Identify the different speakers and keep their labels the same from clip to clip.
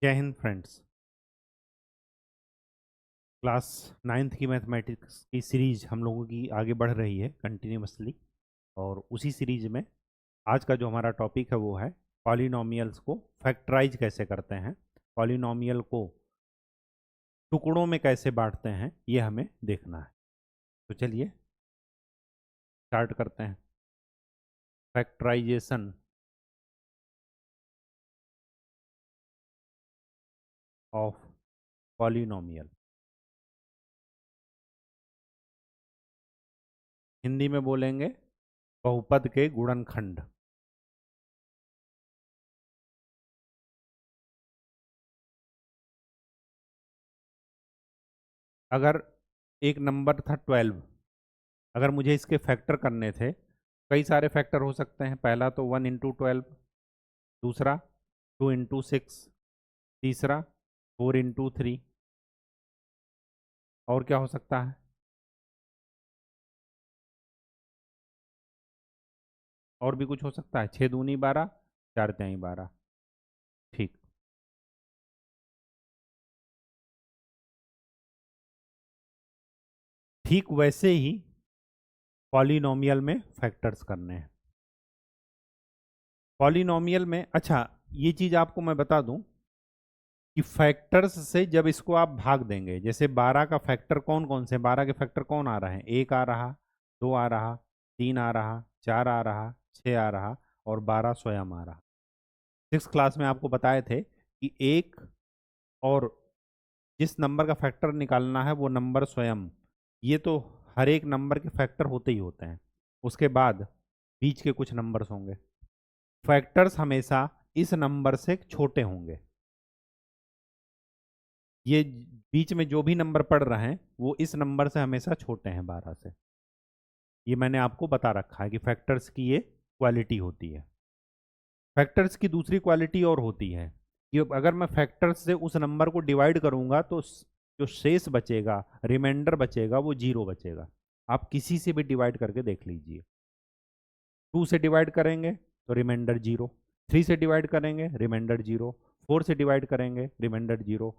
Speaker 1: जय Hind friends. Class ninth की mathematics की सीरीज हम लोगों की आगे बढ़ रही है कंटिन्यूसली। और उसी सीरीज में आज का जो हमारा टॉपिक है वो है पॉलिनोमियल्स को फैक्टराइज कैसे करते हैं, पॉलिनोमियल को टुकड़ों में कैसे बांटते हैं, ये हमें देखना है। तो चलिए स्टार्ट करते हैं। फैक्टराइजेशन ऑफ पॉलिनोमियल, हिंदी में बोलेंगे बहुपद के गुणनखंड। अगर एक नंबर था 12, अगर मुझे इसके फैक्टर करने थे, कई सारे फैक्टर हो सकते हैं। पहला तो 1 इंटू 12, दूसरा 2 इंटू 6, तीसरा 4 इंटू 3, और क्या हो सकता है? और भी कुछ हो सकता है। 6 दूनी 12, 4 तिहाई 12। ठीक, ठीक वैसे ही पॉलिनोमियल में फैक्टर्स करने हैं। पॉलिनोमियल में, अच्छा ये चीज़ आपको मैं बता दूं कि फैक्टर्स से जब इसको आप भाग देंगे, जैसे 12 का फैक्टर कौन कौन से, 12 के फैक्टर कौन आ रहे हैं? 1 आ रहा, 2 आ रहा, 3 आ रहा, 4 आ रहा, 6 आ रहा, और 12 स्वयं आ रहा। 6 क्लास में आपको बताए थे कि एक और जिस नंबर का फैक्टर निकालना है वो नंबर स्वयं, ये तो हर एक नंबर के फैक्टर होते ही होते हैं। उसके बाद बीच के कुछ नंबर्स होंगे। फैक्टर्स हमेशा इस नंबर से छोटे होंगे। ये बीच में जो भी नंबर पढ़ रहे हैं वो इस नंबर से हमेशा छोटे हैं, 12 से। ये मैंने आपको बता रखा है कि फैक्टर्स की ये क्वालिटी होती है। फैक्टर्स की दूसरी क्वालिटी और होती है कि अगर मैं फैक्टर्स से उस नंबर को डिवाइड करूंगा तो जो शेष बचेगा, रिमाइंडर बचेगा, वो जीरो बचेगा। आप किसी से भी डिवाइड करके देख लीजिए। 2 से डिवाइड करेंगे तो रिमाइंडर जीरो, 3 से डिवाइड करेंगे रिमाइंडर जीरो, 4 से डिवाइड करेंगे रिमाइंडर जीरो,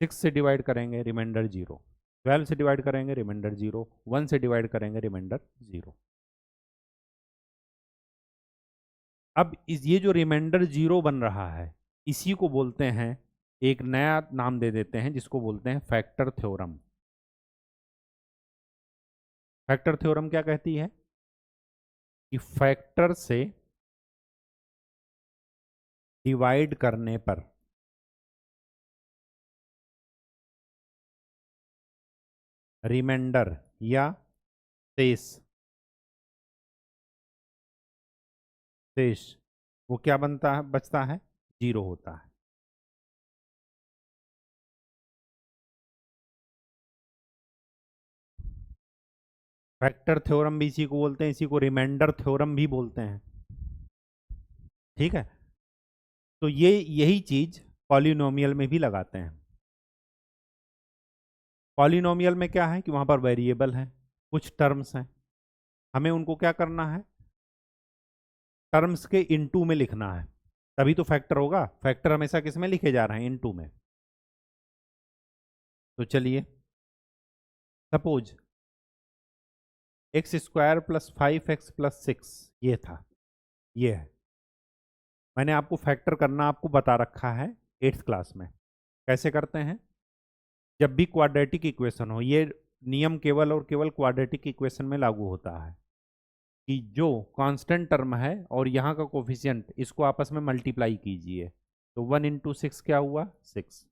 Speaker 1: 6 से डिवाइड करेंगे रिमाइंडर जीरो, 12 से डिवाइड करेंगे रिमाइंडर जीरो, 1 से डिवाइड करेंगे रिमाइंडर जीरो। अब ये जो रिमाइंडर जीरो बन रहा है, इसी को बोलते हैं, एक नया नाम दे देते हैं जिसको बोलते हैं फैक्टर थ्योरम। फैक्टर थ्योरम क्या कहती है कि फैक्टर से डिवाइड करने पर रिमाइंडर या शेष, शेष वो क्या बनता है, बचता है, जीरो होता है। फैक्टर थ्योरम भी इसी को बोलते हैं, इसी को रिमाइंडर थ्योरम भी बोलते हैं। ठीक है, तो ये यही चीज पॉलिनोमियल में भी लगाते हैं। पॉलिनोमियल में क्या है कि वहां पर वेरिएबल है, कुछ टर्म्स हैं, हमें उनको क्या करना है, टर्म्स के इनटू में लिखना है, तभी तो फैक्टर होगा। फैक्टर हमेशा किस में लिखे जा रहे हैं? इनटू में। तो चलिए, सपोज x² + 5x + 6 ये था, ये है। मैंने आपको फैक्टर करना आपको बता रखा है 8th क्लास में। कैसे करते हैं? जब भी क्वाड्रेटिक इक्वेशन हो, ये नियम केवल और केवल क्वाड्रेटिक इक्वेशन में लागू होता है कि जो कांस्टेंट टर्म है और यहाँ का कोफिशिएंट, इसको आपस में मल्टीप्लाई कीजिए। तो 1 इंटू 6 क्या हुआ? 6।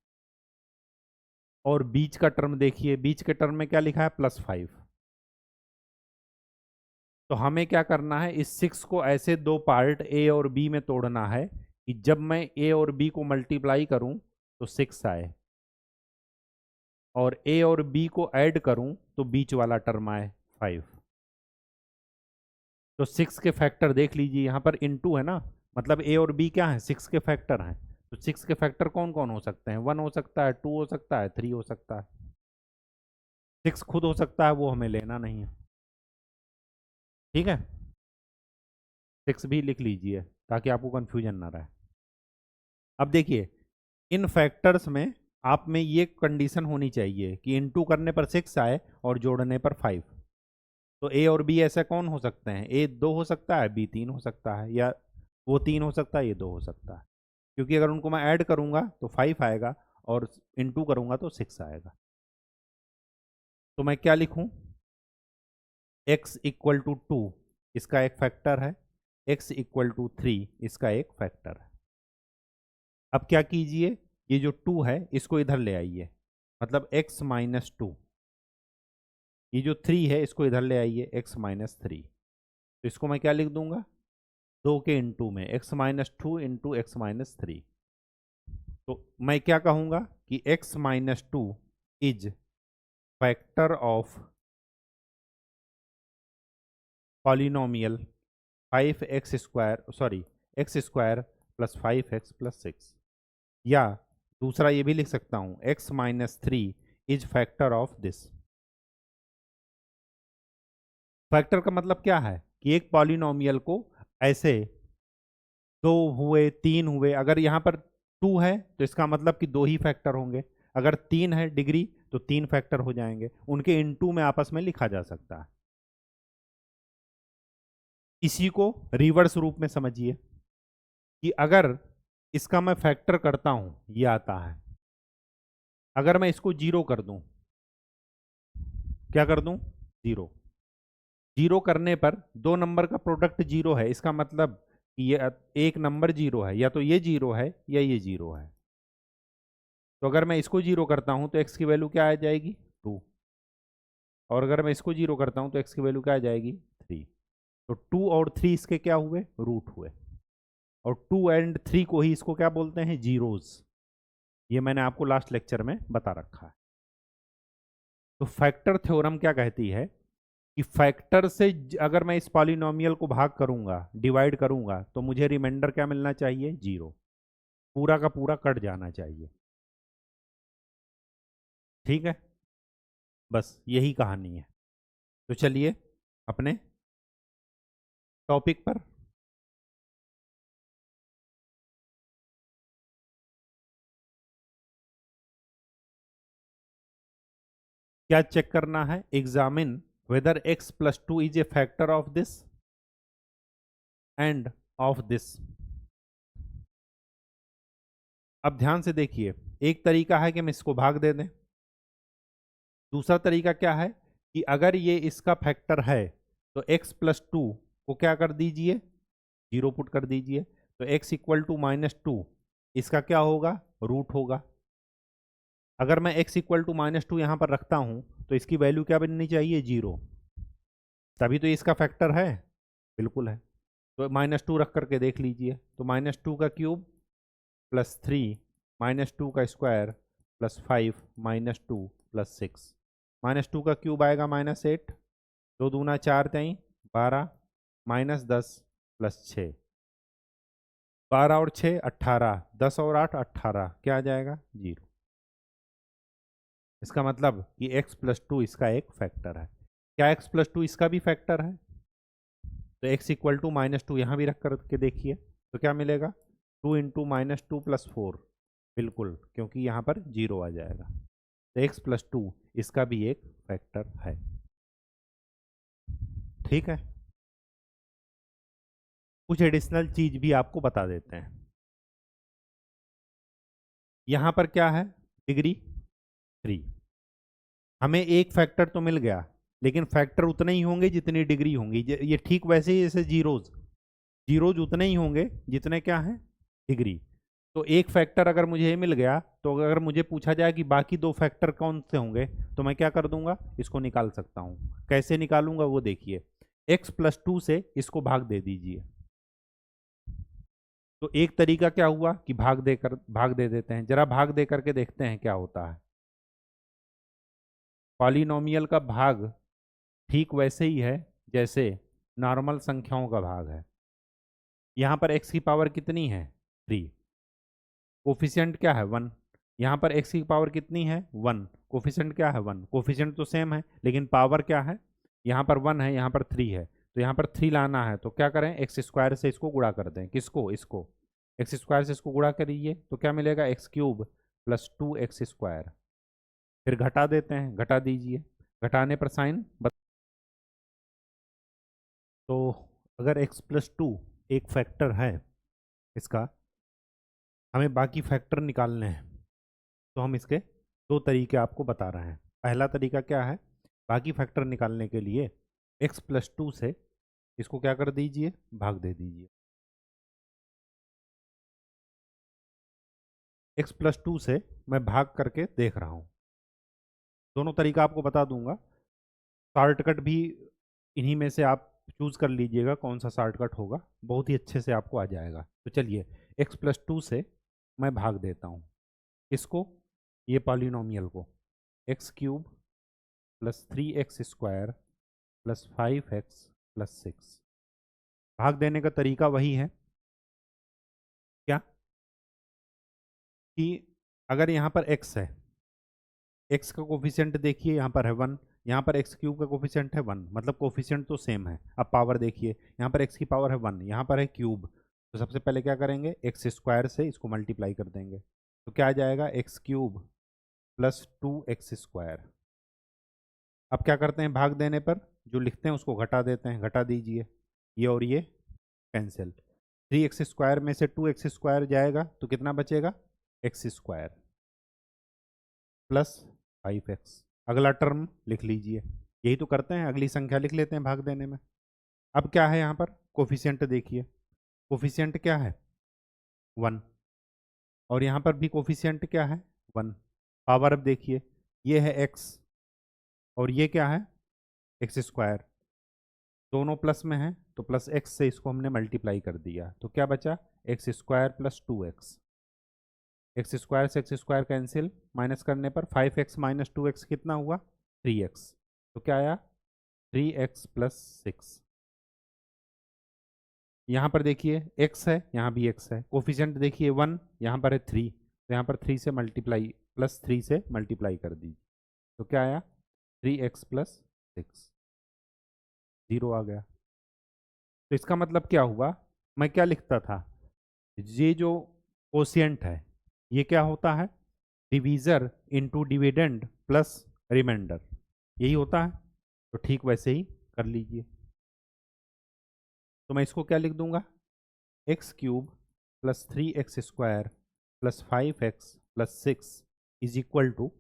Speaker 1: और बीच का टर्म देखिए, बीच के टर्म में क्या लिखा है? +5। तो हमें क्या करना है, इस 6 को ऐसे दो पार्ट ए और बी में तोड़ना है कि जब मैं ए और बी को मल्टीप्लाई करूं तो 6 आए, और ए और बी को ऐड करूं तो बीच वाला टर्म आए 5। तो 6 के फैक्टर देख लीजिए, यहाँ पर इनटू है ना, मतलब ए और बी क्या है? 6 के फैक्टर हैं। तो 6 के फैक्टर कौन कौन हो सकते हैं? 1 हो सकता है, 2 हो सकता है, 3 हो सकता है। 6 खुद हो सकता है, वो हमें लेना नहीं है। ठीक है, 6 भी लिख लीजिए ताकि आपको कंफ्यूजन ना रहे। अब देखिए, इन फैक्टर्स में आप में ये कंडीशन होनी चाहिए कि इनटू करने पर 6 आए और जोड़ने पर 5। तो ए और बी ऐसा कौन हो सकते हैं? ए 2 हो सकता है, बी 3 हो सकता है, या वो 3 हो सकता है, ये 2 हो सकता है। क्योंकि अगर उनको मैं ऐड करूंगा तो 5 आएगा और इनटू करूंगा तो 6 आएगा। तो मैं क्या लिखूं? x इक्वल टू 2 इसका एक फैक्टर है, x इक्वल टू 3 इसका एक फैक्टर है। अब क्या कीजिए, ये जो 2 है इसको इधर ले आइए, मतलब x माइनस 2। ये जो 3 है इसको इधर ले आइए, x माइनस 3। तो इसको मैं क्या लिख दूंगा? 2 के इंटू में x minus 2 into x minus 3। तो मैं क्या कहूंगा कि x minus 2 is factor of polynomial 5x square, sorry x square plus 5x plus 6। या दूसरा ये भी लिख सकता हूं, x minus 3 is factor of this. Factor का मतलब क्या है कि एक पॉलिनोमियल को ऐसे 2 हुए, 3 हुए, अगर यहाँ पर 2 है तो इसका मतलब कि 2 ही फैक्टर होंगे, अगर 3 है डिग्री तो 3 फैक्टर हो जाएंगे, उनके इनटू में आपस में लिखा जा सकता है। इसी को रिवर्स रूप में समझिए कि अगर इसका मैं फैक्टर करता हूं, ये आता है, अगर मैं इसको 0 कर दूं, क्या कर दूं? 0। 0 करने पर दो नंबर का प्रोडक्ट 0 है, इसका मतलब कि ये एक नंबर 0 है, या तो ये 0 है या ये 0 है। तो अगर मैं इसको 0 करता हूं तो x की वैल्यू क्या आ जाएगी? 2। और अगर मैं इसको 0 करता हूं तो x की वैल्यू क्या आ जाएगी? 3। तो 2 और 3 इसके क्या हुए? रूट हुए। और 2 एंड 3 को ही इसको क्या बोलते हैं? जीरोज। ये मैंने आपको लास्ट लेक्चर में बता रखा है। तो फैक्टर थ्योरम क्या कहती है कि फैक्टर से अगर मैं इस पॉलिनोमियल को भाग करूंगा, डिवाइड करूंगा, तो मुझे रिमाइंडर क्या मिलना चाहिए? 0। पूरा का पूरा कट जाना चाहिए। ठीक है, बस यही कहानी है। तो चलिए अपने टॉपिक पर। क्या चेक करना है? Examine whether x plus 2 is a factor of this and of this. अब ध्यान से देखिए, एक तरीका है कि हम इसको भाग दे दें, दूसरा तरीका क्या है कि अगर ये इसका फैक्टर है तो x प्लस 2 को क्या कर दीजिए? 0 पुट कर दीजिए। तो x इक्वल टू माइनस 2 इसका क्या होगा? रूट होगा। अगर मैं x इक्वल टू माइनस 2 यहाँ पर रखता हूँ तो इसकी वैल्यू क्या बननी चाहिए? 0। तभी तो ये इसका फैक्टर है, बिल्कुल है। तो माइनस 2 रख करके देख लीजिए, तो माइनस 2 का क्यूब प्लस 3 माइनस 2 का square plus 5 minus 2 plus 6। Minus 2 का क्यूब आएगा -8, 2 दूना 4 तेई 12 माइनस 10 प्लस 6, 12 और 6 18, 10 और 8 18, क्या आ जाएगा? 0। इसका मतलब कि x प्लस 2 इसका एक फैक्टर है। क्या x प्लस 2 इसका भी फैक्टर है? तो x इक्वल टू माइनस 2 यहाँ भी रख करके देखिए, तो क्या मिलेगा? 2 इंटू माइनस 2 प्लस 4, बिल्कुल, क्योंकि यहाँ पर 0 आ जाएगा। तो x प्लस 2 इसका भी एक फैक्टर है। ठीक है, कुछ एडिशनल चीज भी आपको बता देते हैं। यहाँ पर क्या है? डिग्री 3। हमें एक फैक्टर तो मिल गया, लेकिन फैक्टर उतने ही होंगे जितनी डिग्री होंगी। ये ठीक वैसे ही जैसे जीरोज, जीरोज उतने ही होंगे जितने क्या हैं? डिग्री। तो एक फैक्टर अगर मुझे ये मिल गया, तो अगर मुझे पूछा जाए कि बाकी 2 फैक्टर कौन से होंगे, तो मैं क्या कर दूंगा? इसको निकाल सकता हूँ। कैसे निकालूंगा वो देखिए, x प्लस 2 से इसको भाग दे दीजिए। तो एक तरीका क्या हुआ कि भाग दे देते हैं, जरा भाग दे करके देखते हैं क्या होता है। पॉलिनोमियल का भाग ठीक वैसे ही है जैसे नॉर्मल संख्याओं का भाग है। यहाँ पर x की पावर कितनी है? 3। कोफिशिएंट क्या है? 1। यहाँ पर x की पावर कितनी है? 1। कोफिशिएंट क्या है? 1। कोफिशिएंट तो सेम है, लेकिन पावर क्या है? यहाँ पर 1 है, यहाँ पर 3 है। तो यहाँ पर 3 लाना है, तो क्या करें? x स्क्वायर से इसको गुणा कर दें। किसको? इसको। एक्स स्क्वायर से इसको गुणा करिए तो क्या मिलेगा, एक्स क्यूब प्लस 2x²। फिर घटा देते हैं, घटा दीजिए, घटाने पर साइन तो अगर x+2 एक फैक्टर है इसका, हमें बाकी फैक्टर निकालने हैं, तो हम इसके दो तरीके आपको बता रहे हैं। पहला तरीका क्या है, बाकी फैक्टर निकालने के लिए x+2 से इसको क्या कर दीजिए, भाग दे दीजिए। x+2 से मैं भाग करके देख रहा हूँ, दोनों तरीका आपको बता दूंगा। शॉर्टकट भी इन्हीं में से आप चूज कर लीजिएगा कौन सा शॉर्टकट होगा, बहुत ही अच्छे से आपको आ जाएगा। तो चलिए x+2 से मैं भाग देता हूँ इसको, ये पॉलिनोमियल को, x³ plus 3x² plus 5x plus 6। भाग देने का तरीका वही है क्या, कि अगर यहाँ पर x है, x का कोफिशिएंट देखिए यहाँ पर है 1, यहाँ पर x³ का कोफिशिएंट है 1, मतलब कोफिशिएंट तो सेम है। अब पावर देखिए, यहाँ पर x की पावर है 1, यहाँ पर है क्यूब, तो सबसे पहले क्या करेंगे, x² से इसको मल्टीप्लाई कर देंगे, तो क्या आ जाएगा, x³ प्लस 2x²। अब क्या करते हैं, भाग देने पर जो लिखते हैं उसको घटा देते हैं, घटा दीजिए, ये और ये कैंसिल, 3x² में से 2x² जाएगा तो कितना बचेगा, x² प्लस 5x। अगला टर्म लिख लीजिए, यही तो करते हैं, अगली संख्या लिख लेते हैं भाग देने में। अब क्या है यहाँ पर, कोफिशिएंट देखिए, कोफिशिएंट क्या है 1, और यहाँ पर भी कोफिशिएंट क्या है 1। पावर अब देखिए, ये है x और ये क्या है x², दोनों प्लस में है तो प्लस x से इसको हमने मल्टीप्लाई कर दिया, तो क्या बचा, x² प्लस 2x। x² से x² कैंसिल, माइनस करने पर 5x माइनस 2x कितना हुआ, 3x, तो क्या आया 3x प्लस 6। यहाँ पर देखिए x है, यहाँ भी x है, कोफिशिएंट देखिए 1, यहाँ पर है 3, तो यहाँ पर 3 से मल्टीप्लाई, प्लस 3 से मल्टीप्लाई कर दीजिए, तो क्या आया 3x प्लस 6, 0 आ गया। तो इसका मतलब क्या हुआ, मैं क्या लिखता था, ये जो कोशिएंट है ये क्या होता है, divisor into dividend plus remainder, यही होता है। तो ठीक वैसे ही कर लीजिए, तो मैं इसको क्या लिख दूंगा, x³ plus 3x² plus 5x plus 6 is equal to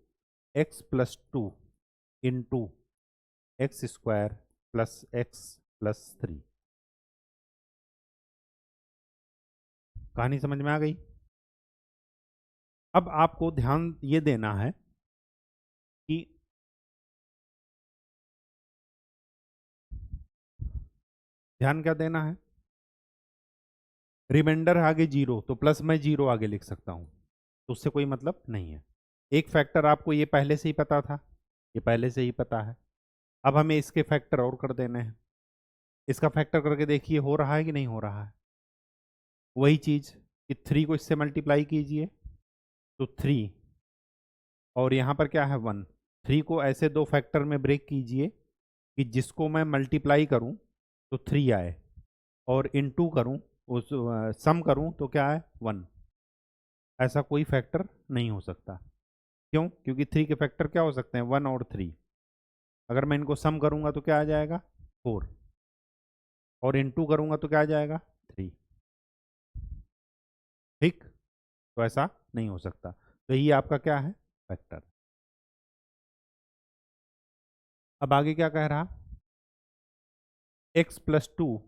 Speaker 1: x+2 into x² plus x plus 3। कहानी समझ में आ गई। अब आपको ध्यान ये देना है कि ध्यान क्या देना है, रिमाइंडर आगे 0 तो प्लस मैं 0 आगे लिख सकता हूं, तो उससे कोई मतलब नहीं है। एक फैक्टर आपको ये पहले से ही पता था, ये पहले से ही पता है, अब हमें इसके फैक्टर और कर देने हैं। इसका फैक्टर करके देखिए हो रहा है कि नहीं हो रहा है, वही चीज कि 3 को इससे मल्टीप्लाई कीजिए तो 3, और यहाँ पर क्या है 1, 3 को ऐसे दो फैक्टर में ब्रेक कीजिए कि जिसको मैं मल्टीप्लाई करूं तो 3 आए, और इनटू करूं, उस सम करूं तो क्या है 1। ऐसा कोई फैक्टर नहीं हो सकता, क्यों, क्योंकि 3 के फैक्टर क्या हो सकते हैं 1 और 3। अगर मैं इनको सम करूंगा तो क्या आ जाएगा 4, और इनटू करूंगा तो क्या आ जाएगा 3। ठीक, तो ऐसा नहीं हो सकता, तो ये आपका क्या है फैक्टर। अब आगे क्या कह रहा, x+2,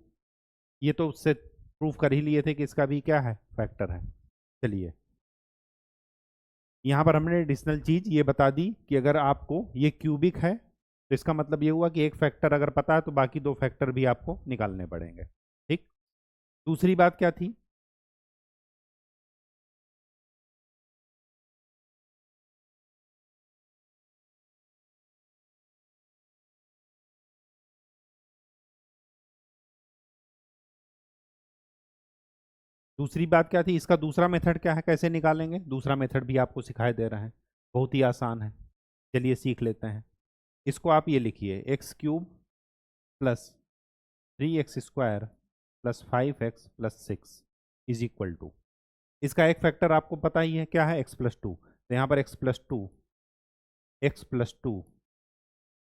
Speaker 1: ये तो उससे प्रूफ कर ही लिए थे कि इसका भी क्या है फैक्टर है। चलिए यहाँ पर हमने एडिशनल चीज ये बता दी कि अगर आपको ये क्यूबिक है तो इसका मतलब ये हुआ कि एक फैक्टर अगर पता है तो बाकी दो फैक्टर भी आपको निकालने पड़ेंगे। ठीक, दूसरी बात क्या थी, दूसरी बात क्या थी, इसका दूसरा मेथड क्या है, कैसे निकालेंगे, दूसरा मेथड भी आपको सिखाई दे रहे हैं, बहुत ही आसान है, चलिए सीख लेते हैं। इसको आप ये लिखिए, x³ plus 3x² plus 5x plus 6 is equal to, इसका एक फैक्टर आपको पता ही है क्या है, x+2। तो यहाँ पर x+2, x+2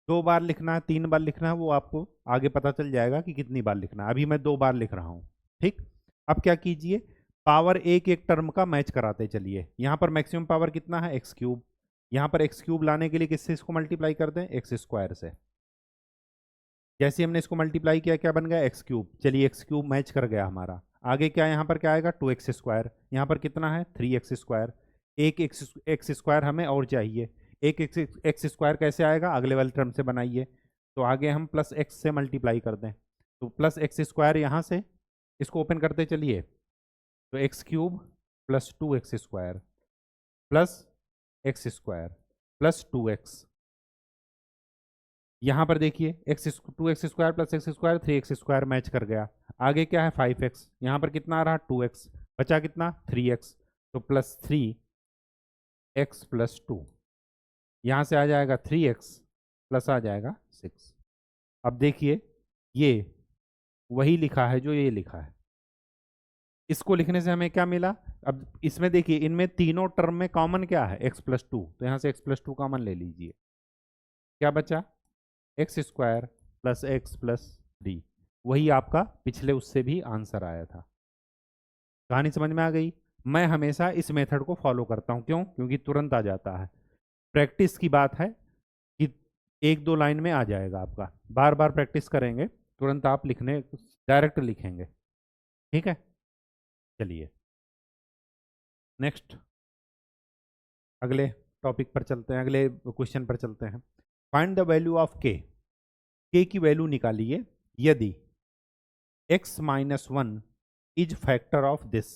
Speaker 1: दो बार लिखना है, 3 बार लिखना है, वो आपको आगे पता चल जाएगा कि कितनी बार लिखना है। अभी मैं 2 बार लिख रहा हूँ। ठीक, अब क्या कीजिए, पावर एक एक टर्म का मैच कराते चलिए। यहाँ पर मैक्सिमम पावर कितना है, x3। यहाँ पर x3 लाने के लिए किससे इसको मल्टीप्लाई कर दें, x² से। जैसे हमने इसको मल्टीप्लाई किया क्या बन गया, x3। चलिए x3 मैच कर गया हमारा। आगे क्या यहाँ पर क्या आएगा, 2x²। यहाँ पर कितना है, 3x²। एक x² हमें और चाहिए। एक x² कैसे आएगा, अगले वाले टर्म से बनाइए। तो आगे हम प्लस x से मल्टीप्लाई कर दें, तो प्लस x² यहाँ से, इसको ओपन करते चलिए। तो x³ plus 2x² plus x² plus 2x। यहाँ पर देखिए 2x² plus x² 3x² match कर गया। आगे क्या है, 5x। यहाँ पर कितना आ रहा, 2x। बचा कितना, 3x। तो प्लस 3x प्लस 2, यहाँ से आ जाएगा 3x प्लस आ जाएगा 6। अब देखिए ये वही लिखा है जो ये लिखा है। इसको लिखने से हमें क्या मिला, अब इसमें देखिए इनमें तीनों टर्म में कॉमन क्या है, x+2। तो यहाँ से x+2 कॉमन ले लीजिए। क्या बचा, x² प्लस x प्लस 3। वही आपका पिछले उससे भी आंसर आया था। कहानी समझ में आ गई। मैं हमेशा इस मेथड को फॉलो करता हूँ, क्यों, क्योंकि तुरंत आ जाता है। प्रैक्टिस की बात है कि एक दो लाइन में आ जाएगा आपका, बार बार प्रैक्टिस करेंगे तुरंत आप लिखने डायरेक्ट लिखेंगे। ठीक है, चलिए नेक्स्ट अगले टॉपिक पर चलते हैं, अगले क्वेश्चन पर चलते हैं। फाइंड द वैल्यू ऑफ के की वैल्यू निकालिए यदि x-1 is factor of this.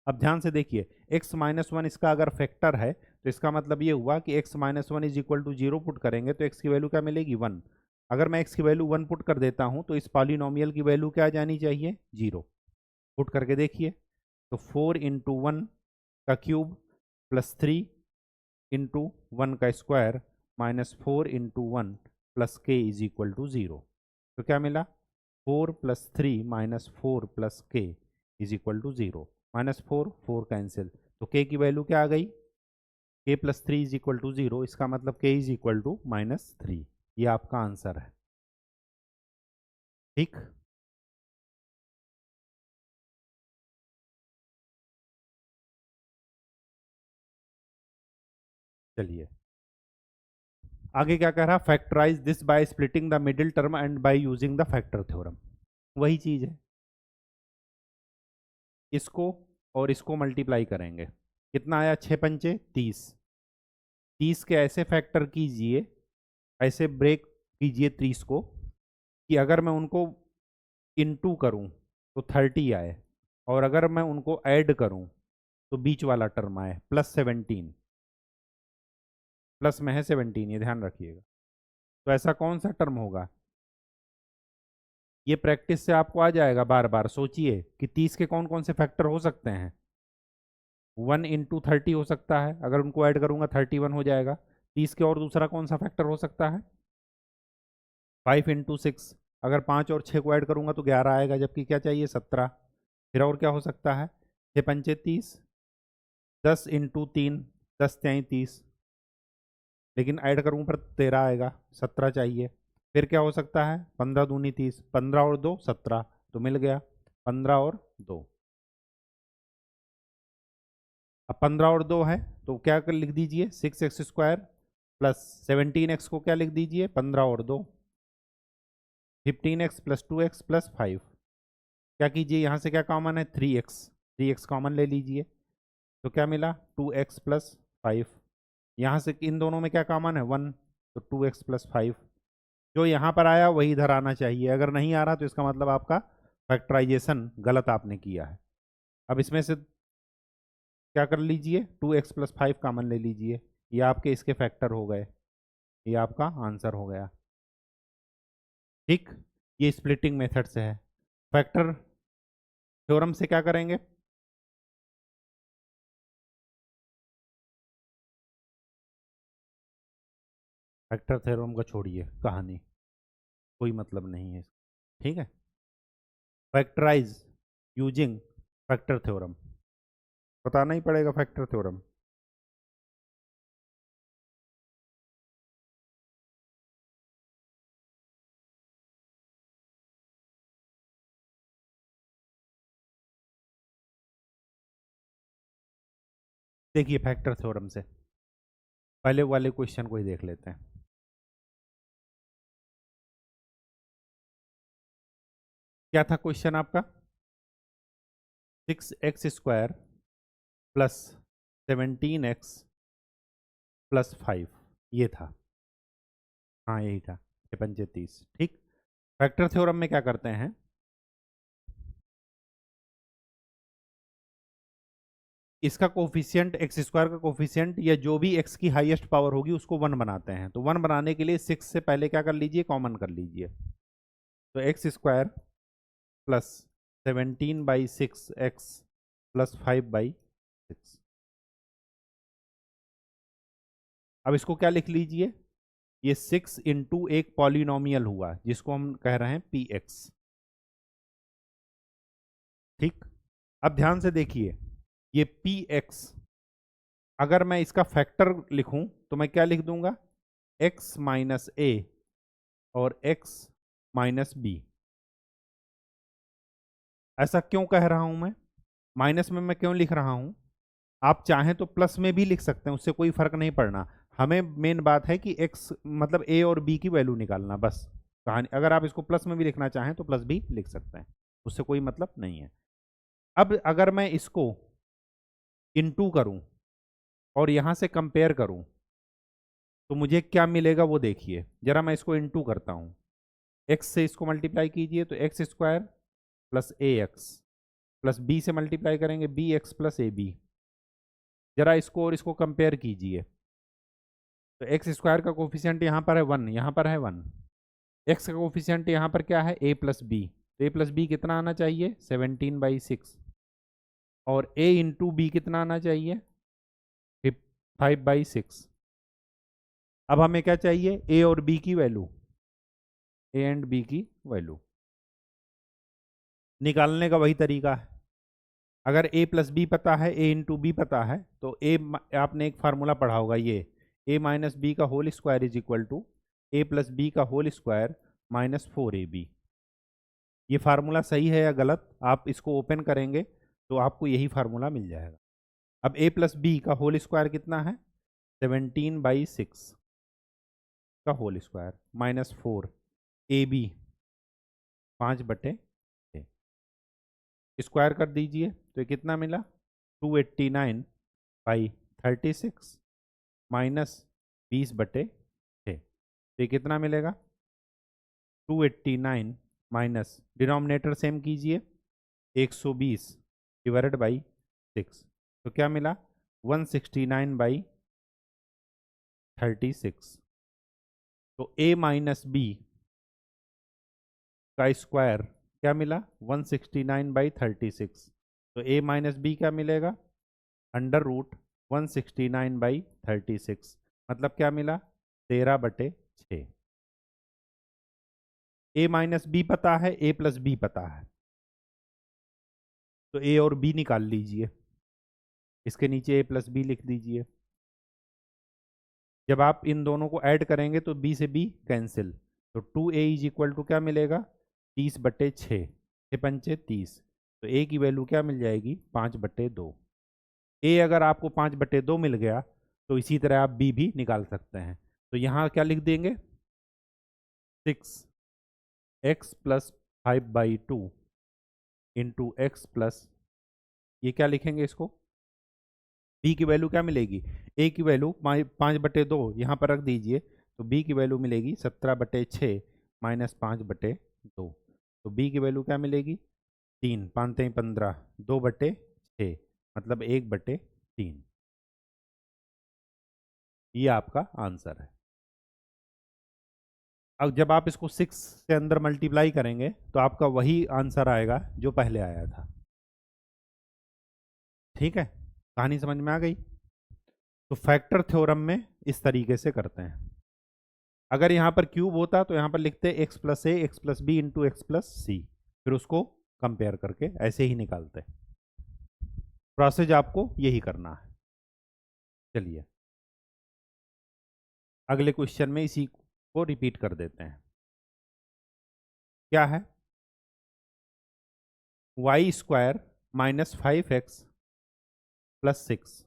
Speaker 1: अब ध्यान से देखिए, x-1 इसका अगर फैक्टर है तो इसका मतलब ये हुआ कि x-1 is equal to 0 put करेंगे तो x की वैल्यू क्या मिलेगी, 1। अगर मैं x की वैल्यू 1 पुट कर देता हूं तो इस पॉलिनोमियल की वैल्यू क्या जानी चाहिए, 0। पुट करके देखिए, तो 4 इंटू 1 का क्यूब प्लस 3 इंटू 1 का square minus 4 into 1 plus K is equal to 0। तो क्या मिला, 4 plus 3 minus 4 plus K is equal to 0। Minus 4 cancel, तो के की वैल्यू क्या आ गई, के प्लस 3 इज इक्वल टू 0। इसका मतलब के इज इक्वल टू -3। ये आपका आंसर है। ठीक, चलिए आगे क्या कह रहा, factorise this by splitting the middle term and by using the factor theorem. वही चीज है, इसको और इसको मल्टीप्लाई करेंगे। कितना आया, 6 पंचे 30। 30 के ऐसे फैक्टर कीजिए, ऐसे ब्रेक कीजिए 30 को कि अगर मैं उनको इनटू करूं तो 30 आए, और अगर मैं उनको ऐड करूं तो बीच वाला टर्म आए +17। प्लस में है 17, ये ध्यान रखिएगा। तो ऐसा कौन सा टर्म होगा, ये प्रैक्टिस से आपको आ जाएगा। बार बार सोचिए कि 30 के कौन कौन से फैक्टर हो सकते हैं। 1 इंटू 30 हो सकता है, अगर उनको ऐड करूंगा 31 हो जाएगा। 30 के और दूसरा कौन सा फैक्टर हो सकता है, 5 इंटू 6। अगर 5 और 6 को ऐड करूंगा तो 11 आएगा, जबकि क्या चाहिए, 17। फिर और क्या हो सकता है, 6 पंचे 30, 10 इंटू 3, 10 त्याई 30, लेकिन ऐड करूँ पर 13 आएगा, 17 चाहिए। फिर क्या हो सकता है, 15 दूनी 30, 15 और 2 17, तो मिल गया 15 और 2। अब 15 और 2 है तो क्या कर लिख दीजिए, 6x² प्लस 17x को क्या लिख दीजिए, 15 और 2, 15x प्लस 2x प्लस 5। क्या कीजिए, यहाँ से क्या कॉमन है, 3x। 3x कॉमन ले लीजिए, तो क्या मिला, 2x प्लस 5। यहाँ से इन दोनों में क्या कॉमन है, 1, तो 2x प्लस 5। जो यहाँ पर आया वही इधर आना चाहिए, अगर नहीं आ रहा तो इसका मतलब आपका फैक्टराइजेशन गलत आपने किया है। अब इसमें से क्या कर लीजिए, 2x प्लस 5 कॉमन ले लीजिए, ये आपके इसके फैक्टर हो गए, ये आपका आंसर हो गया। ठीक, ये स्प्लिटिंग मेथड से है। फैक्टर थ्योरम से क्या करेंगे, फैक्टर थ्योरम को छोड़िए, कहानी कोई मतलब नहीं है। ठीक है, फैक्टराइज यूजिंग फैक्टर थ्योरम। बताना ही पड़ेगा फैक्टर थ्योरम। देखिए फैक्टर थ्योरम से पहले वाले क्वेश्चन को ही देख लेते हैं। क्या था क्वेश्चन आपका? 6x² प्लस 17x प्लस 5, ये था। हाँ यही था, 6×5 = 30। ठीक। फैक्टर थ्योरम में क्या करते हैं, इसका कोफिशिएंट x² का कोफिशिएंट या जो भी x की हाईएस्ट पावर होगी उसको 1 बनाते हैं। तो 1 बनाने के लिए 6 से पहले क्या कर लीजिए, कॉमन कर लीजिए। तो x² प्लस 17/6x प्लस 5/6। अब इसको क्या लिख लीजिए, ये 6 इंटू एक पॉलिनोमियल हुआ जिसको हम कह रहे हैं px। ठीक। अब ध्यान से देखिए, ये px अगर मैं इसका फैक्टर लिखूं तो मैं क्या लिख दूंगा, x माइनस a और x माइनस b। ऐसा क्यों कह रहा हूं मैं, माइनस में मैं क्यों लिख रहा हूं? आप चाहें तो प्लस में भी लिख सकते हैं, उससे कोई फर्क नहीं पड़ना। हमें मेन बात है कि x मतलब a और b की वैल्यू निकालना, बस कहानी। अगर आप इसको प्लस में भी लिखना चाहें तो प्लस भी लिख सकते हैं, उससे कोई मतलब नहीं है। अब अगर मैं इसको इनटू करूं और यहां से कंपेयर करूं तो मुझे क्या मिलेगा वो देखिए जरा। मैं इसको इनटू करता हूं, x से इसको मल्टीप्लाई कीजिए तो x² plus ax plus b से मल्टीप्लाई करेंगे bx प्लस ab। जरा इसको और इसको कंपेयर कीजिए तो x² का कोफिशिएंट यहाँ पर है 1, यहाँ पर है 1। x का कोफिशिएंट यहाँ पर क्या है, a प्लस बी। तो a प्लस बी कितना आना चाहिए, 17/6। और a इंटू बी कितना आना चाहिए, 5/6। अब हमें क्या चाहिए, a और b की वैल्यू, a एंड b की वैल्यू निकालने का वही तरीका है। अगर a प्लस बी पता है, a इंटू बी पता है, तो a आपने एक फार्मूला पढ़ा होगा, ये a माइनस बी का whole square is equal to a plus B का होल स्क्वायर माइनस 4ab। ये फार्मूला सही है या गलत, आप इसको ओपन करेंगे तो आपको यही फार्मूला मिल जाएगा। अब a प्लस बी का होल स्क्वायर कितना है, 17/6 का whole square minus 4 ab 5/6 square कर दीजिए तो ये कितना मिला, 289/36 माइनस 20/6। तो ये कितना मिलेगा, 289 माइनस डिनोमिनेटर सेम कीजिए 120 डिवाइडेड बाई 6। तो क्या मिला, 169/36। तो a माइनस बी का स्क्वायर क्या मिला, 169/36। तो a माइनस बी क्या मिलेगा, अंडर रूट 169/36। मतलब क्या मिला, 13/6। a माइनस बी पता है, a प्लस बी पता है, तो a और b निकाल लीजिए। इसके नीचे a प्लस बी लिख दीजिए। जब आप इन दोनों को ऐड करेंगे तो b से b कैंसिल, तो 2a इज इक्वल टू क्या मिलेगा, 30/6, 6×5 = 30। तो a की वैल्यू क्या मिल जाएगी, 5/2। a अगर आपको 5/2 मिल गया तो इसी तरह आप b भी निकाल सकते हैं। तो यहाँ क्या लिख देंगे, 6x plus 5/2 into x plus, ये क्या लिखेंगे इसको, b की वैल्यू क्या मिलेगी, a की वैल्यू 5/2 यहाँ पर रख दीजिए, तो b की वैल्यू मिलेगी 17/6 माइनस 5/2। तो b की वैल्यू क्या मिलेगी, 3, 5 × 15, 2/6 मतलब 1/3। ये आपका आंसर है। अब जब आप इसको 6 से अंदर मल्टीप्लाई करेंगे तो आपका वही आंसर आएगा जो पहले आया था। ठीक है, कहानी समझ में आ गई। तो फैक्टर थ्योरम में इस तरीके से करते हैं। अगर यहाँ पर क्यूब होता तो यहाँ पर लिखते x plus a x plus b into x plus c, फिर उसको कंपेयर करके ऐसे ही निकालते। प्रोसेस आपको यही करना है। चलिए अगले क्वेश्चन में इसी को रिपीट कर देते हैं। क्या है? Y square minus 5x plus 6।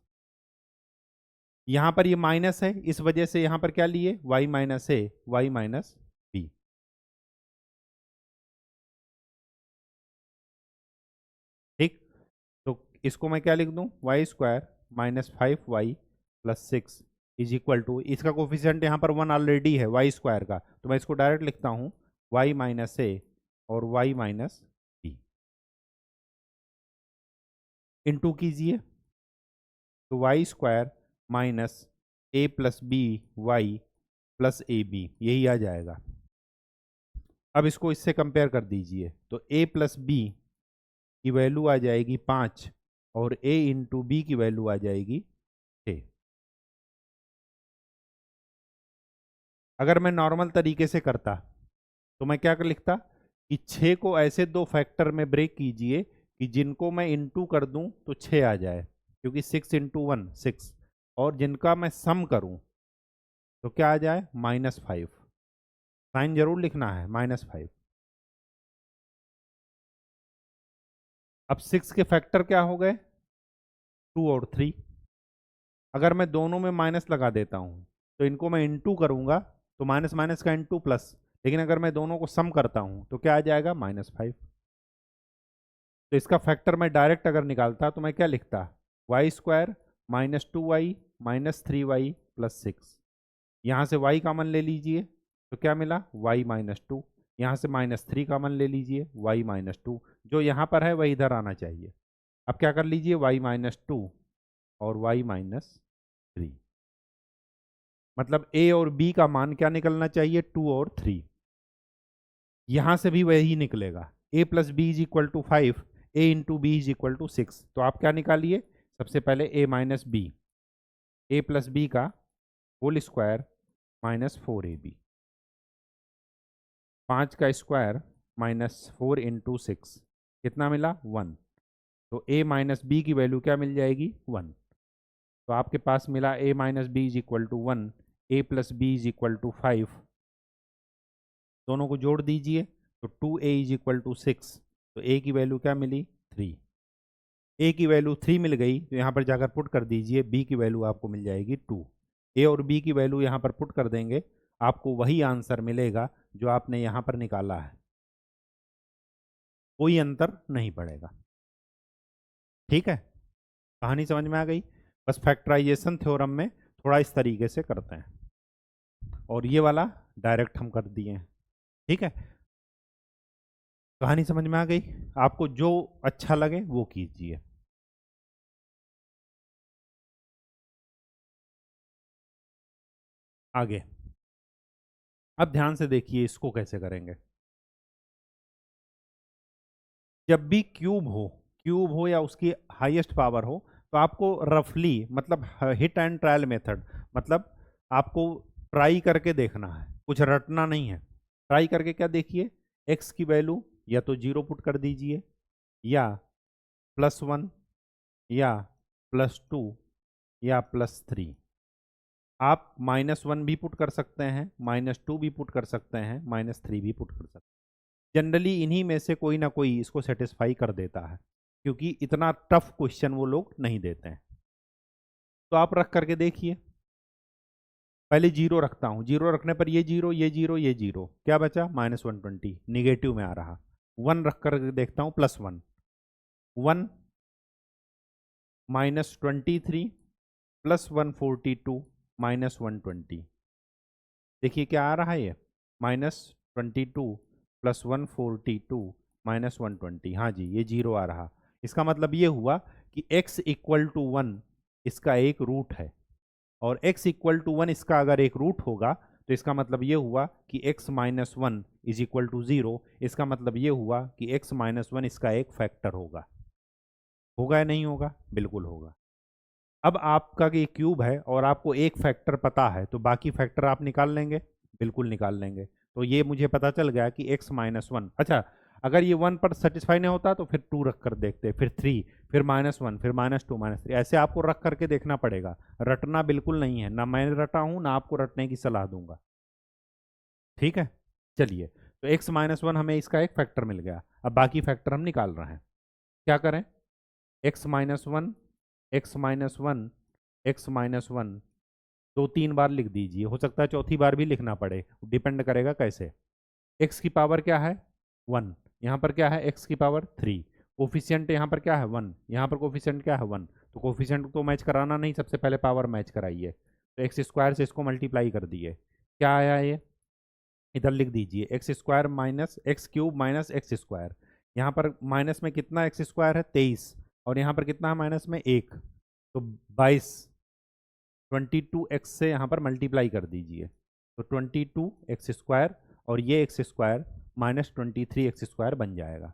Speaker 1: यहां पर ये माइनस है, इस वजह से यहां पर क्या लिए? y minus A, Y minus B. ठीक, तो इसको मैं क्या लिख दूं? Y square minus 5y plus 6 is equal to, इसका कोफिशिएंट यहाँ पर 1 ऑलरेडी है वाई स्क्वायर का, तो मैं इसको डायरेक्ट लिखता हूँ y माइनस ए और y माइनस बी। इंटू कीजिए, तो Y square minus A plus B Y plus A B, यही आ जाएगा। अब इसको इससे कंपेयर कर दीजिए, तो a प्लस बी की वैल्यू आ जाएगी 5 और a इंटू बी की वैल्यू आ जाएगी 6। अगर मैं नॉर्मल तरीके से करता तो मैं क्या कर लिखता कि 6 को ऐसे दो फैक्टर में ब्रेक कीजिए कि जिनको मैं इंटू कर दूं तो 6 आ जाए, क्योंकि 6 इंटू 1 6, और जिनका मैं सम करूं तो क्या आ जाए? -5। साइन जरूर लिखना है, -5। अब 6 के फैक्टर क्या हो गए? 2 और 3। अगर मैं दोनों में माइनस लगा देता हूं तो इनको मैं इंटू करूंगा तो माइनस माइनस का इंटू प्लस, लेकिन अगर मैं दोनों को सम करता हूं तो क्या आ जाएगा? -5। तो इसका फैक्टर मैं डायरेक्ट अगर निकालता तो मैं क्या लिखता? Y square minus 2y minus 3y plus 6। यहाँ से y कॉमन ले लीजिए तो क्या मिला? y minus 2। यहाँ से -3 कॉमन ले लीजिए, y माइनस 2। जो यहाँ पर है वही इधर आना चाहिए। अब क्या कर लीजिए? y माइनस 2 और y माइनस 3, मतलब a और b का मान क्या निकलना चाहिए? 2 और 3। यहाँ से भी वही निकलेगा, a plus B is equal to 5, a into B is equal to 6। तो आप क्या निकालिए? सबसे पहले a minus B, a plus B का होल स्क्वायर माइनस 4ab, 5 का स्क्वायर माइनस 4 इंटू 6, कितना मिला? 1। तो a माइनस बी की वैल्यू क्या मिल जाएगी? 1। तो आपके पास मिला a minus B is equal to 1, a plus B is equal to 5। दोनों को जोड़ दीजिए तो 2a इज इक्वल टू 6। तो a की वैल्यू क्या मिली? 3। a की वैल्यू 3 मिल गई तो यहाँ पर जाकर पुट कर दीजिए, b की वैल्यू आपको मिल जाएगी 2। a और b की वैल्यू यहाँ पर पुट कर देंगे, आपको वही आंसर मिलेगा जो आपने यहाँ पर निकाला है, कोई अंतर नहीं पड़ेगा। ठीक है, कहानी समझ में आ गई? बस फैक्टराइजेशन थ्योरम में थोड़ा इस तरीके से करते हैं, और ये वाला डायरेक्ट हम कर दिए हैं। ठीक है, कहानी समझ में आ गई? आपको जो अच्छा लगे वो कीजिए। आगे अब ध्यान से देखिए इसको कैसे करेंगे। जब भी क्यूब हो या उसकी हाईएस्ट पावर हो, तो आपको रफली, मतलब हिट एंड ट्रायल मेथड, मतलब आपको ट्राई करके देखना है, कुछ रटना नहीं है। ट्राई करके क्या देखिए? एक्स की वैल्यू या तो 0 पुट कर दीजिए, या +1, या +2, या +3। आप -1 भी पुट कर सकते हैं, -2 भी पुट कर सकते हैं, -3 भी पुट कर सकते हैं। जनरली इन्हीं में से कोई ना कोई इसको सेटिस्फाई कर देता है, क्योंकि इतना टफ क्वेश्चन वो लोग नहीं देते हैं। तो आप रख करके देखिए। पहले 0 रखता हूँ, 0 रखने पर ये 0, ये 0, ये 0, क्या बचा? -120, निगेटिव में आ रहा। 1 रख कर देखता हूँ, +1, 1 -23 +142 -120, देखिए क्या आ रहा है ये? -22 +142 -120। हाँ जी, ये 0 आ रहा। इसका मतलब ये हुआ कि x इक्वल टू 1 इसका एक रूट है, और x इक्वल टू 1 इसका अगर एक रूट होगा तो इसका मतलब ये हुआ कि x minus 1 is equal to 0। इसका मतलब ये हुआ कि x माइनस 1 इसका एक फैक्टर होगा। होगा या नहीं होगा? बिल्कुल होगा। अब आपका ये क्यूब है और आपको एक फैक्टर पता है, तो बाकी फैक्टर आप निकाल लेंगे? बिल्कुल निकाल लेंगे। तो ये मुझे पता चल गया कि x माइनस 1। अच्छा, अगर ये 1 पर सेटिस्फाई नहीं होता तो फिर 2 रख कर देखते, फिर 3, फिर -1, फिर -2, -3, ऐसे आपको रख करके देखना पड़ेगा। रटना बिल्कुल नहीं है, ना मैंने रटा हूँ ना आपको रटने की सलाह दूंगा। ठीक है, चलिए, तो x-1 हमें इसका एक फैक्टर मिल गया। अब बाकी फैक्टर हम निकाल रहे हैं। क्या करें? x-1, x-1, x-1 2-3 बार लिख दीजिए, हो सकता है चौथी बार भी लिखना पड़े, डिपेंड करेगा कैसे। x की पावर क्या है? 1। यहाँ पर क्या है? x की पावर 3। कोफिशियंट यहाँ पर क्या है? 1। यहाँ पर कोफिशियंट क्या है? 1। तो कोफिशियंट तो मैच कराना नहीं, सबसे पहले पावर मैच कराइए। तो एक्स स्क्वायर से इसको मल्टीप्लाई कर दिए, क्या आया ये? इधर लिख दीजिए x square minus x cube minus x square. यहाँ पर माइनस में कितना एक्स स्क्वायर है? 23। और यहाँ पर कितना है माइनस में? 1। तो 22। 22x से यहाँ पर मल्टीप्लाई कर दीजिए, तो 22x स्क्वायर और ये x square minus 23x square बन जाएगा।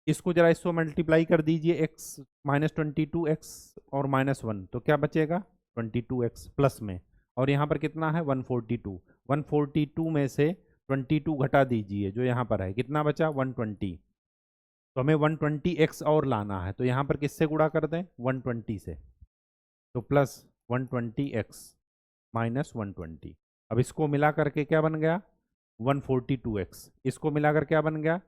Speaker 1: इसको जरा इसको मल्टीप्लाई कर दीजिए, x माइनस 22x और -1, तो क्या बचेगा? 22x प्लस में, और यहाँ पर कितना है? 142। 142 में से 22 घटा दीजिए, जो यहाँ पर है कितना बचा? 120। तो हमें 120x और लाना है, तो यहाँ पर किससे गुणा कर दें? 120 से, तो प्लस 120x माइनस 120। अब इसको मिला करके क्या बन गया? 142x। इसको मिलाकर क्या बन गया?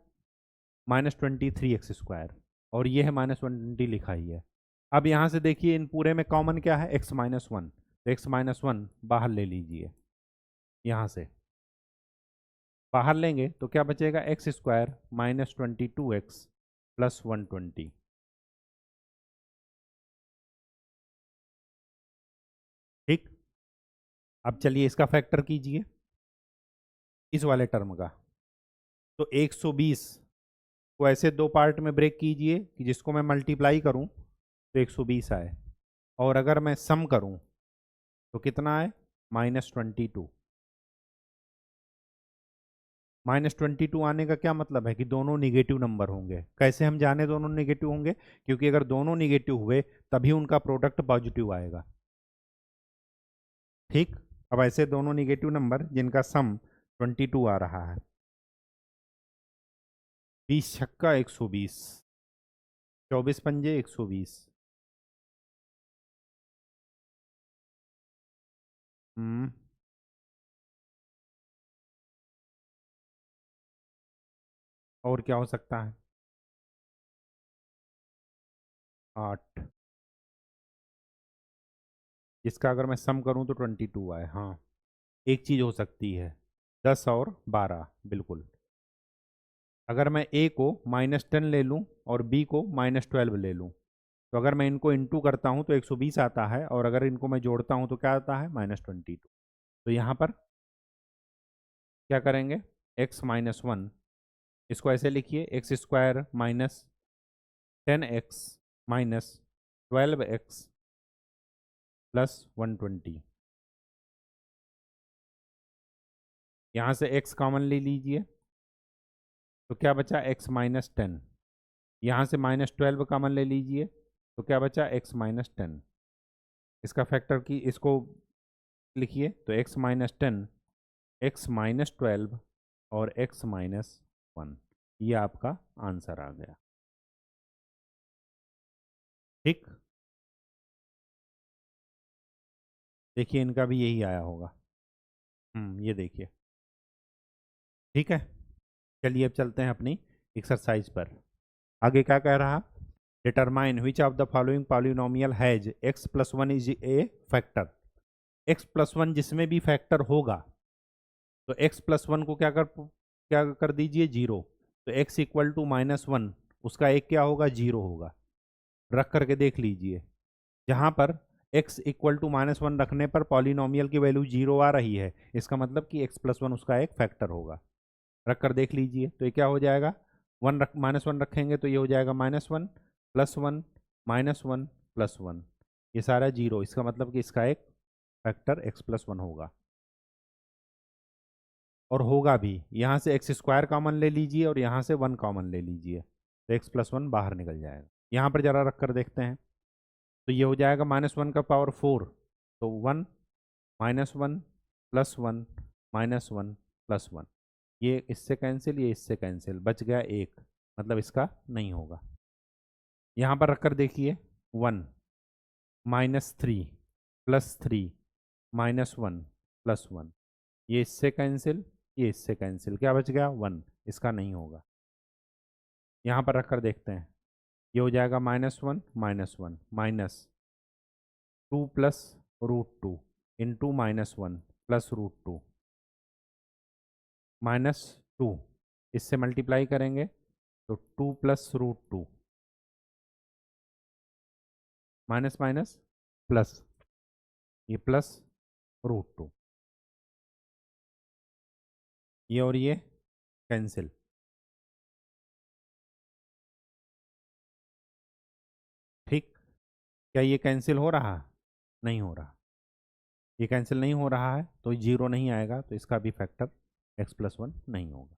Speaker 1: -23x स्क्वायर, और ये है -120 लिखा ही है। अब यहाँ से देखिए इन पूरे में कॉमन क्या है? x-1, तो x-1 बाहर ले लीजिए, यहाँ से बाहर लेंगे तो क्या बचेगा? X square minus 22x plus 120। ठीक, अब चलिए इसका फैक्टर कीजिए इस वाले टर्म का। तो 120 को ऐसे दो पार्ट में ब्रेक कीजिए कि जिसको मैं मल्टीप्लाई करूं तो 120 आए, और अगर मैं सम करूं तो कितना आए? -22। -22 आने का क्या मतलब है? कि दोनों निगेटिव नंबर होंगे। कैसे हम जाने दोनों निगेटिव होंगे? क्योंकि अगर दोनों निगेटिव हुए तभी उनका प्रोडक्ट पॉजिटिव आएगा। ठीक, अब ऐसे दोनों निगेटिव नंबर जिनका सम 22 आ रहा है, 20 छक्का 120, 24 पंजे 120। हम्म, और क्या हो सकता है? 8। इसका अगर मैं सम करूं तो 22 आए। हाँ, एक चीज हो सकती है, 10 और 12, बिल्कुल। अगर मैं ए को -10 ले लूं और बी को -12 ले लूं, तो अगर मैं इनको इंटू करता हूं तो 120 आता है, और अगर इनको मैं जोड़ता हूं तो क्या आता है? -22। तो यहाँ पर क्या करेंगे? x-1, इसको ऐसे लिखिए, x square minus 10x minus 12x plus 120। यहाँ से x कॉमन ले लीजिए, तो क्या बचा? x-10। यहाँ से -12 कॉमन ले लीजिए, तो क्या बचा? x-10। इसका फैक्टर की इसको लिखिए, तो x-10, x-12 और x-1, ये आपका आंसर आ गया। ठीक, देखिए इनका भी यही आया होगा। ये देखिए। ठीक है, चलिए अब चलते हैं अपनी एक्सरसाइज पर। आगे क्या कह रहा? Determine which of the following polynomial has x+1 is a factor. x+1 जिसमें भी फैक्टर होगा, तो x+1 को क्या कर दीजिए? 0। तो x इक्वल टू -1, उसका एक क्या होगा? 0 होगा। रख करके देख लीजिए, जहां पर x इक्वल टू -1 रखने पर पॉलिनोमियल की वैल्यू 0 आ रही है, इसका मतलब कि x+1 उसका एक फैक्टर होगा। रख कर देख लीजिए, तो ये क्या हो जाएगा? -1 रखेंगे तो ये हो जाएगा -1 प्लस 1 -1 प्लस 1, ये सारा 0, इसका मतलब कि इसका एक फैक्टर x+1 होगा। और होगा भी, यहाँ से एक्स स्क्वायर कॉमन ले लीजिए और यहाँ से 1 कॉमन ले लीजिए, तो x+1 बाहर निकल जाएगा। यहाँ पर जरा रख कर देखते हैं, तो ये हो जाएगा -1 का पावर 4, तो 1 -1 प्लस 1 -1 प्लस 1, ये इससे कैंसिल, ये इससे कैंसिल, बच गया एक, मतलब इसका नहीं होगा। यहाँ पर रखकर देखिए, 1 -3 +3 -1 +1, ये इससे कैंसिल, ये इससे कैंसिल, क्या बच गया 1, इसका नहीं होगा। यहाँ पर रखकर देखते हैं, ये हो जाएगा -1 -1 -2 +√2 इंटू -1 +√2 -2, इससे मल्टीप्लाई करेंगे तो 2 +√2 माइनस माइनस प्लस, ये +√2, ये और ये कैंसिल। ठीक, क्या ये कैंसिल हो रहा है? नहीं हो रहा, ये कैंसिल नहीं हो रहा है तो जीरो नहीं आएगा, तो इसका भी फैक्टर x+1 नहीं होगा।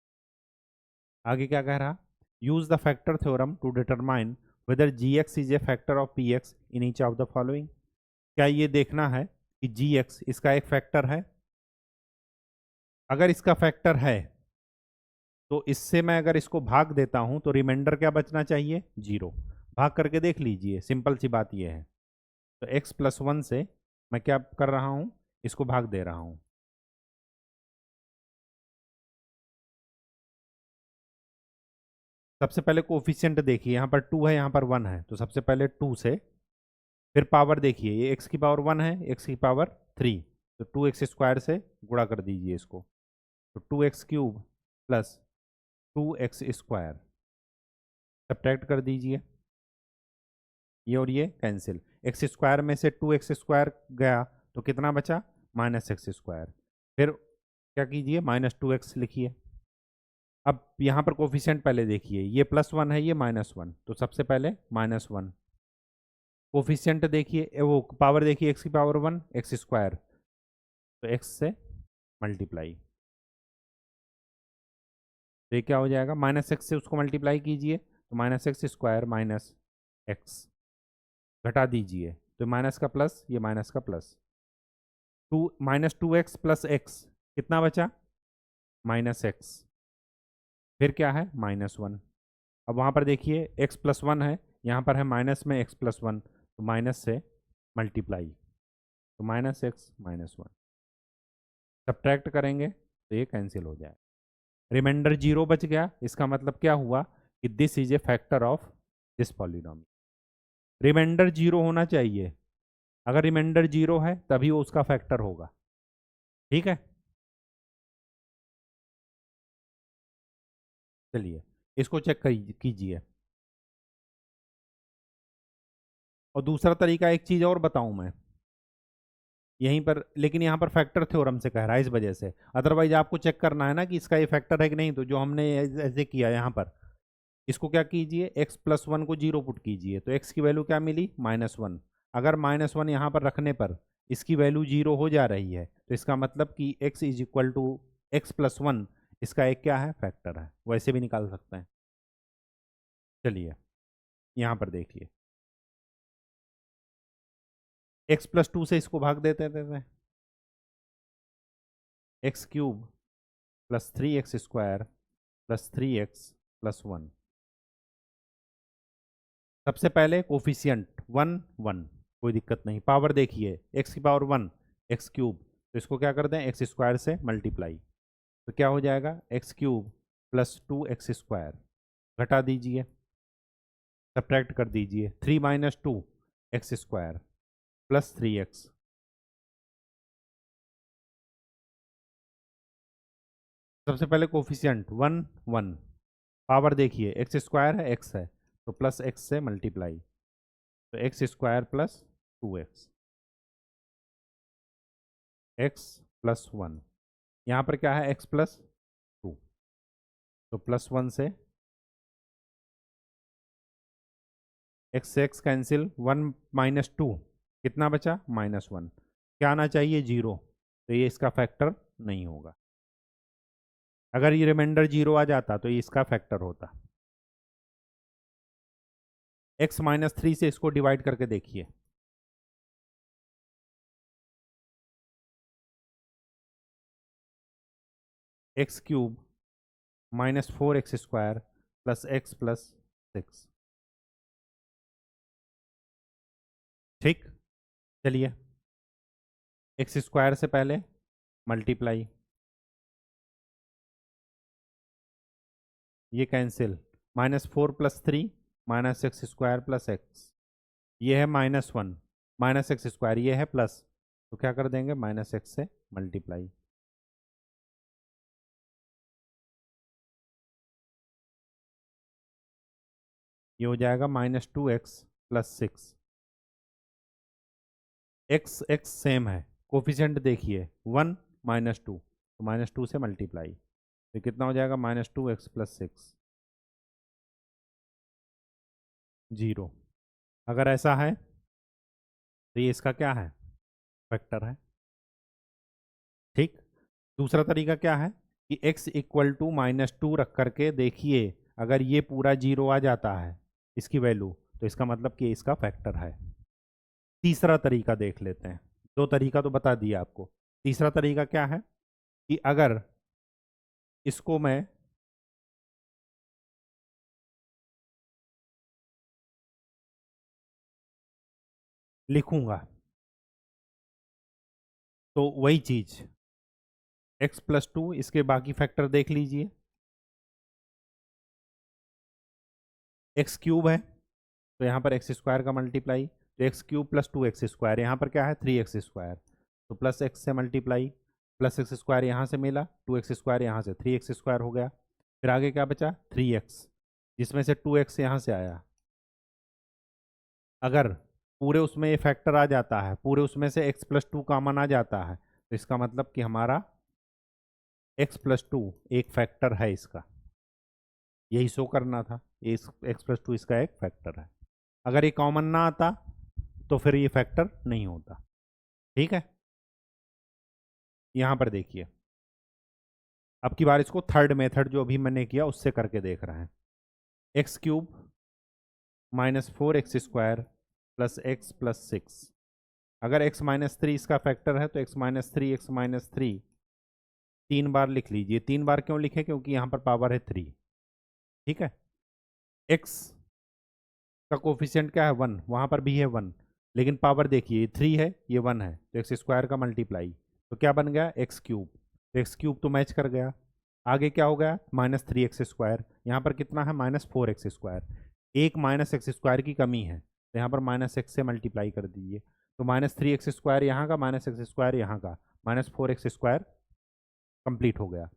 Speaker 1: आगे क्या कह रहा, use the factor theorem to determine whether gx is a factor of px in each of the following. क्या ये देखना है कि gx इसका एक फैक्टर है? अगर इसका फैक्टर है तो इससे मैं अगर इसको भाग देता हूं तो रिमाइंडर क्या बचना चाहिए? 0। भाग करके देख लीजिए, सिंपल सी बात यह है। तो x+1 से मैं क्या कर रहा हूं, इसको भाग दे रहा हूं। सबसे पहले कोफिशिएंट देखिए, यहाँ पर 2 है, यहाँ पर 1 है, तो सबसे पहले 2 से, फिर पावर देखिए, ये x की पावर 1 है, x की पावर 3, तो 2x² से गुणा कर दीजिए इसको, तो 2x³ प्लस 2x², सब्ट्रैक्ट कर दीजिए, ये और ये कैंसिल, x² में से 2x² गया तो कितना बचा? -x²। फिर क्या कीजिए, -2x लिखिए। अब यहाँ पर कोफिशिएंट पहले देखिए, ये +1 है, ये -1, तो सबसे पहले -1, कोफिशिएंट देखिए, वो पावर देखिए, x की पावर 1 x², तो x से मल्टीप्लाई, तो ये क्या हो जाएगा, -x से उसको मल्टीप्लाई कीजिए, तो -x² माइनस x, घटा दीजिए, तो माइनस का प्लस, ये माइनस का प्लस, -2x प्लस x कितना बचा? -x, फिर क्या है? -1। अब वहाँ पर देखिए x+1 है, यहाँ पर है माइनस में x+1, तो माइनस से मल्टीप्लाई, तो -x -1, सब्ट्रैक्ट करेंगे तो ये कैंसिल हो जाए, रिमाइंडर 0 बच गया। इसका मतलब क्या हुआ कि this is a factor of this polynomial. Remainder 0 होना चाहिए, अगर रिमाइंडर 0 है तभी वो उसका फैक्टर होगा। ठीक है, चलिए इसको चेक कीजिए। और दूसरा तरीका, एक चीज और बताऊं मैं यहीं पर, लेकिन यहाँ पर फैक्टर थ्योरम से कह रहा है इस वजह से, अदरवाइज आपको चेक करना है ना कि इसका ये फैक्टर है कि नहीं, तो जो हमने ऐसे किया यहाँ पर, इसको क्या कीजिए, x+1 को 0 पुट कीजिए, तो x की वैल्यू क्या मिली? -1। अगर -1 यहाँ पर रखने पर इसकी वैल्यू 0 हो जा रही है, तो इसका मतलब कि x is equal to x+1 इसका एक क्या है? फैक्टर है। वैसे भी निकाल सकते हैं। चलिए यहाँ पर देखिए, x+2 से इसको भाग देते थे, x³ plus 3x² plus 3x+1। सबसे पहले कोफिशियंट 1 1, कोई दिक्कत नहीं, पावर देखिए, x की पावर 1 x³, तो इसको क्या कर दें, x² से मल्टीप्लाई, तो क्या हो जाएगा, x³ प्लस 2x², घटा दीजिए, सब्ट्रैक्ट कर दीजिए, 3 - 2 x² प्लस 3x। सबसे पहले कोफिशियंट 1 1, पावर देखिए, x² है, x है, तो प्लस x से मल्टीप्लाई, तो x² प्लस 2x, x+1, यहाँ पर क्या है, x+2, तो +1 से x कैंसिल, 1 - 2 कितना बचा? -1, क्या आना चाहिए? 0, तो ये इसका फैक्टर नहीं होगा। अगर ये रिमाइंडर 0 आ जाता तो ये इसका फैक्टर होता। x-3 से इसको डिवाइड करके देखिए, x³ -4x² plus x plus 6। ठीक, चलिए x² से पहले मल्टीप्लाई, ये cancel, -4 plus 3 -x² plus x, ये है -1 -x², ये है प्लस, तो क्या कर देंगे -x से मल्टीप्लाई। ये हो जाएगा -2x प्लस 6। x सेम है, कोफिशिएंट देखिए 1 -2, तो -2 से मल्टीप्लाई, तो कितना हो जाएगा -2x प्लस 6, 0। अगर ऐसा है तो ये इसका क्या है, फैक्टर है। ठीक, दूसरा तरीका क्या है कि x इक्वल टू -2 रख करके देखिए, अगर ये पूरा 0 आ जाता है इसकी वैल्यू, तो इसका मतलब कि इसका फैक्टर है। तीसरा तरीका देख लेते हैं, दो तरीका तो बता दिया आपको। तीसरा तरीका क्या है कि अगर इसको मैं लिखूंगा, तो वही चीज x प्लस 2, इसके बाकी फैक्टर देख लीजिए, x³ है तो यहाँ पर x² का मल्टीप्लाई, तो x³ प्लस 2x², यहाँ पर क्या है 3x², तो प्लस x से मल्टीप्लाई, प्लस x² यहाँ से मिला, 2x² यहाँ से 3x² हो गया, फिर आगे क्या बचा 3x, जिसमें से 2x यहाँ से आया। अगर पूरे उसमें ये फैक्टर आ जाता है, पूरे उसमें से x प्लस 2 कॉमन आ जाता है, तो इसका मतलब कि हमारा x प्लस 2 एक फैक्टर है इसका, यही शो करना था, x प्लस 2 इसका एक फैक्टर है। अगर ये कॉमन ना आता तो फिर ये फैक्टर नहीं होता। ठीक है, यहां पर देखिए, अब की बार इसको थर्ड मेथड जो अभी मैंने किया उससे करके देख रहे हैं। x³ -4x² plus x plus 6, अगर x -3 इसका फैक्टर है तो x -3 तीन बार लिख लीजिए। तीन बार क्यों लिखे, क्योंकि यहाँ पर पावर है 3। ठीक है, x का कोफिशिएंट क्या है 1, वहाँ पर भी है 1, लेकिन पावर देखिए 3 है, ये 1 है, तो x² का मल्टीप्लाई, तो क्या बन गया x³, तो x³ तो मैच कर गया। आगे क्या हो गया -3x², यहाँ पर कितना है -4x², एक -x² की कमी है, तो यहाँ पर -x से मल्टीप्लाई कर दीजिए, तो -3x² यहाँ का, -x² यहाँ का, -4x² कंप्लीट हो गया।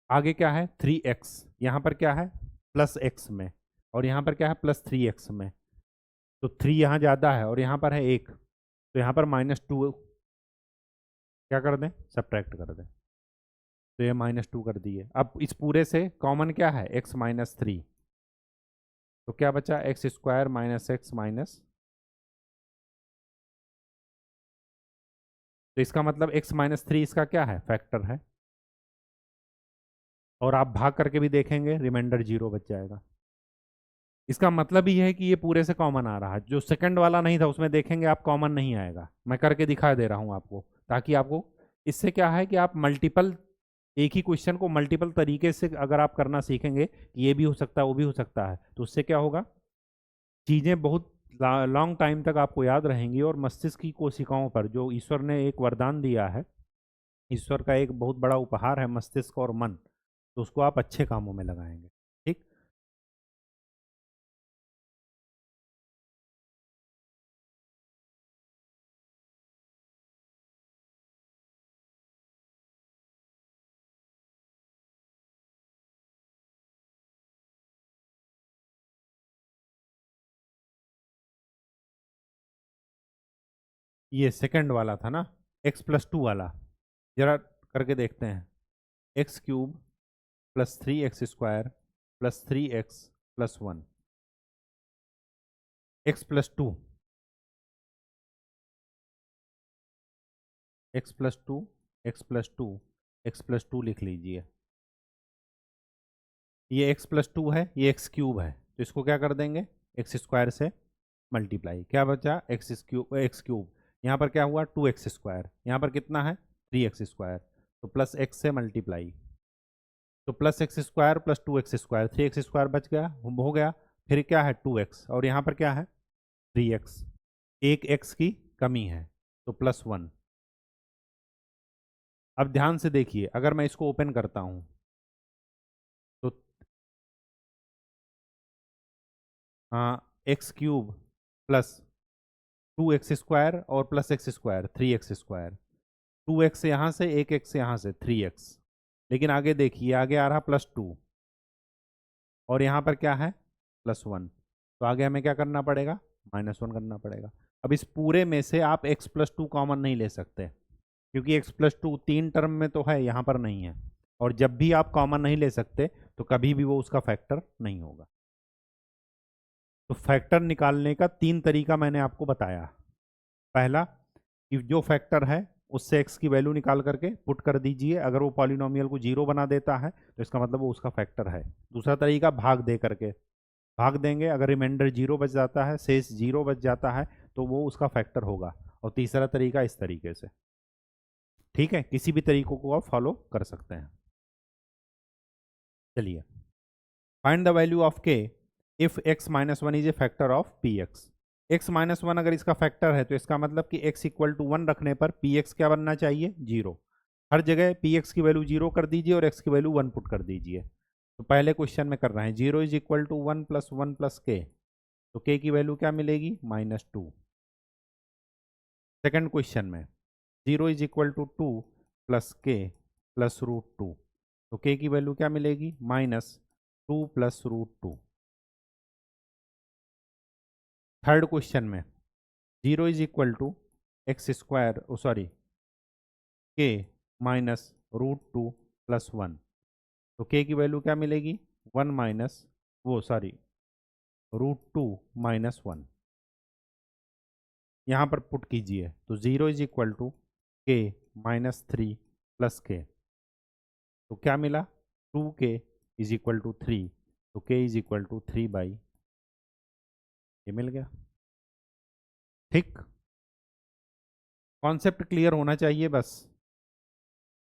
Speaker 1: आगे क्या है 3x, यहाँ पर क्या है प्लस x में, और यहाँ पर क्या है प्लस 3x में, तो 3 यहाँ ज़्यादा है और यहाँ पर है 1, तो यहाँ पर -2 क्या कर दें सब्ट्रैक्ट कर दें, तो ये -2 कर दिए। अब इस पूरे से कॉमन क्या है x -3, तो क्या बचा x² माइनस x माइनस, तो इसका मतलब x -3 इसका क्या है फैक्टर है, और आप भाग करके भी देखेंगे रिमाइंडर 0 बच जाएगा। इसका मतलब ही है कि ये पूरे से कॉमन आ रहा है, जो सेकंड वाला नहीं था उसमें देखेंगे आप कॉमन नहीं आएगा। मैं करके दिखा दे रहा हूँ आपको, ताकि आपको इससे क्या है कि आप मल्टीपल, एक ही क्वेश्चन को मल्टीपल तरीके से अगर आप करना सीखेंगे, ये भी हो सकता है वो भी हो सकता है, तो उससे क्या होगा चीज़ें बहुत लॉन्ग टाइम तक आपको याद रहेंगी, और मस्तिष्क की कोशिकाओं पर जो ईश्वर ने एक वरदान दिया है, ईश्वर का एक बहुत बड़ा उपहार है मस्तिष्क और मन, तो उसको आप अच्छे कामों में लगाएंगे। ठीक, ये सेकंड वाला था ना x+2 वाला, जरा करके देखते हैं। x³ plus 3x² plus 3x plus 1, x+2, x+2, x+2, x+2 लिख लीजिए। ये x+2 है, ये x³ है, तो इसको क्या कर देंगे x² से मल्टीप्लाई, क्या बचा x³ यहाँ पर क्या हुआ 2x², यहाँ पर कितना है 3x², तो प्लस x से मल्टीप्लाई, तो plus x square plus 2x², 3x² बच गया, हो गया। फिर क्या है 2x, और यहाँ पर क्या है 3x, एक x की कमी है तो +1। अब ध्यान से देखिए, अगर मैं इसको ओपन करता हूं तो x³ प्लस 2x² और प्लस x², 3x², 2x यहाँ से, एक x यहाँ से 3x। लेकिन आगे देखिए, आगे आ रहा +2 और यहाँ पर क्या है +1, तो आगे हमें क्या करना पड़ेगा, -1 करना पड़ेगा। अब इस पूरे में से आप x+2 कॉमन नहीं ले सकते, क्योंकि x+2 तीन टर्म में तो है, यहाँ पर नहीं है। और जब भी आप कॉमन नहीं ले सकते तो कभी भी वो उसका फैक्टर नहीं होगा। तो फैक्टर निकालने का तीन तरीका मैंने आपको बताया। पहला कि जो फैक्टर है उससे x की वैल्यू निकाल करके पुट कर दीजिए, अगर वो पॉलिनोमियल को 0 बना देता है तो इसका मतलब वो उसका फैक्टर है। दूसरा तरीका भाग दे करके, भाग देंगे, अगर रिमाइंडर 0 बच जाता है, शेष 0 बच जाता है तो वो उसका फैक्टर होगा। और तीसरा तरीका इस तरीके से। ठीक है, किसी भी तरीकों को आप फॉलो कर सकते हैं। चलिए, find the value of k if x-1 is a factor of px। x-1 अगर इसका फैक्टर है तो इसका मतलब कि x = 1 रखने पर px क्या बनना चाहिए, 0। हर जगह px की वैल्यू 0 कर दीजिए और x की वैल्यू 1 पुट कर दीजिए। तो पहले क्वेश्चन में कर रहे हैं 0 = 1 + 1 + k, तो k की वैल्यू क्या मिलेगी, -2। सेकंड क्वेश्चन में 0 = 2 + k + √2, तो k की वैल्यू क्या मिलेगी, -2 + √2। थर्ड क्वेश्चन में 0 = x², k -√2 + 1, तो k की वैल्यू क्या मिलेगी, 1 माइनस √2 - 1। यहाँ पर पुट कीजिए तो 0 = k -3 + k, तो क्या मिला, 2k = 3, तो k = 3/, ये मिल गया। ठीक, कॉन्सेप्ट क्लियर होना चाहिए, बस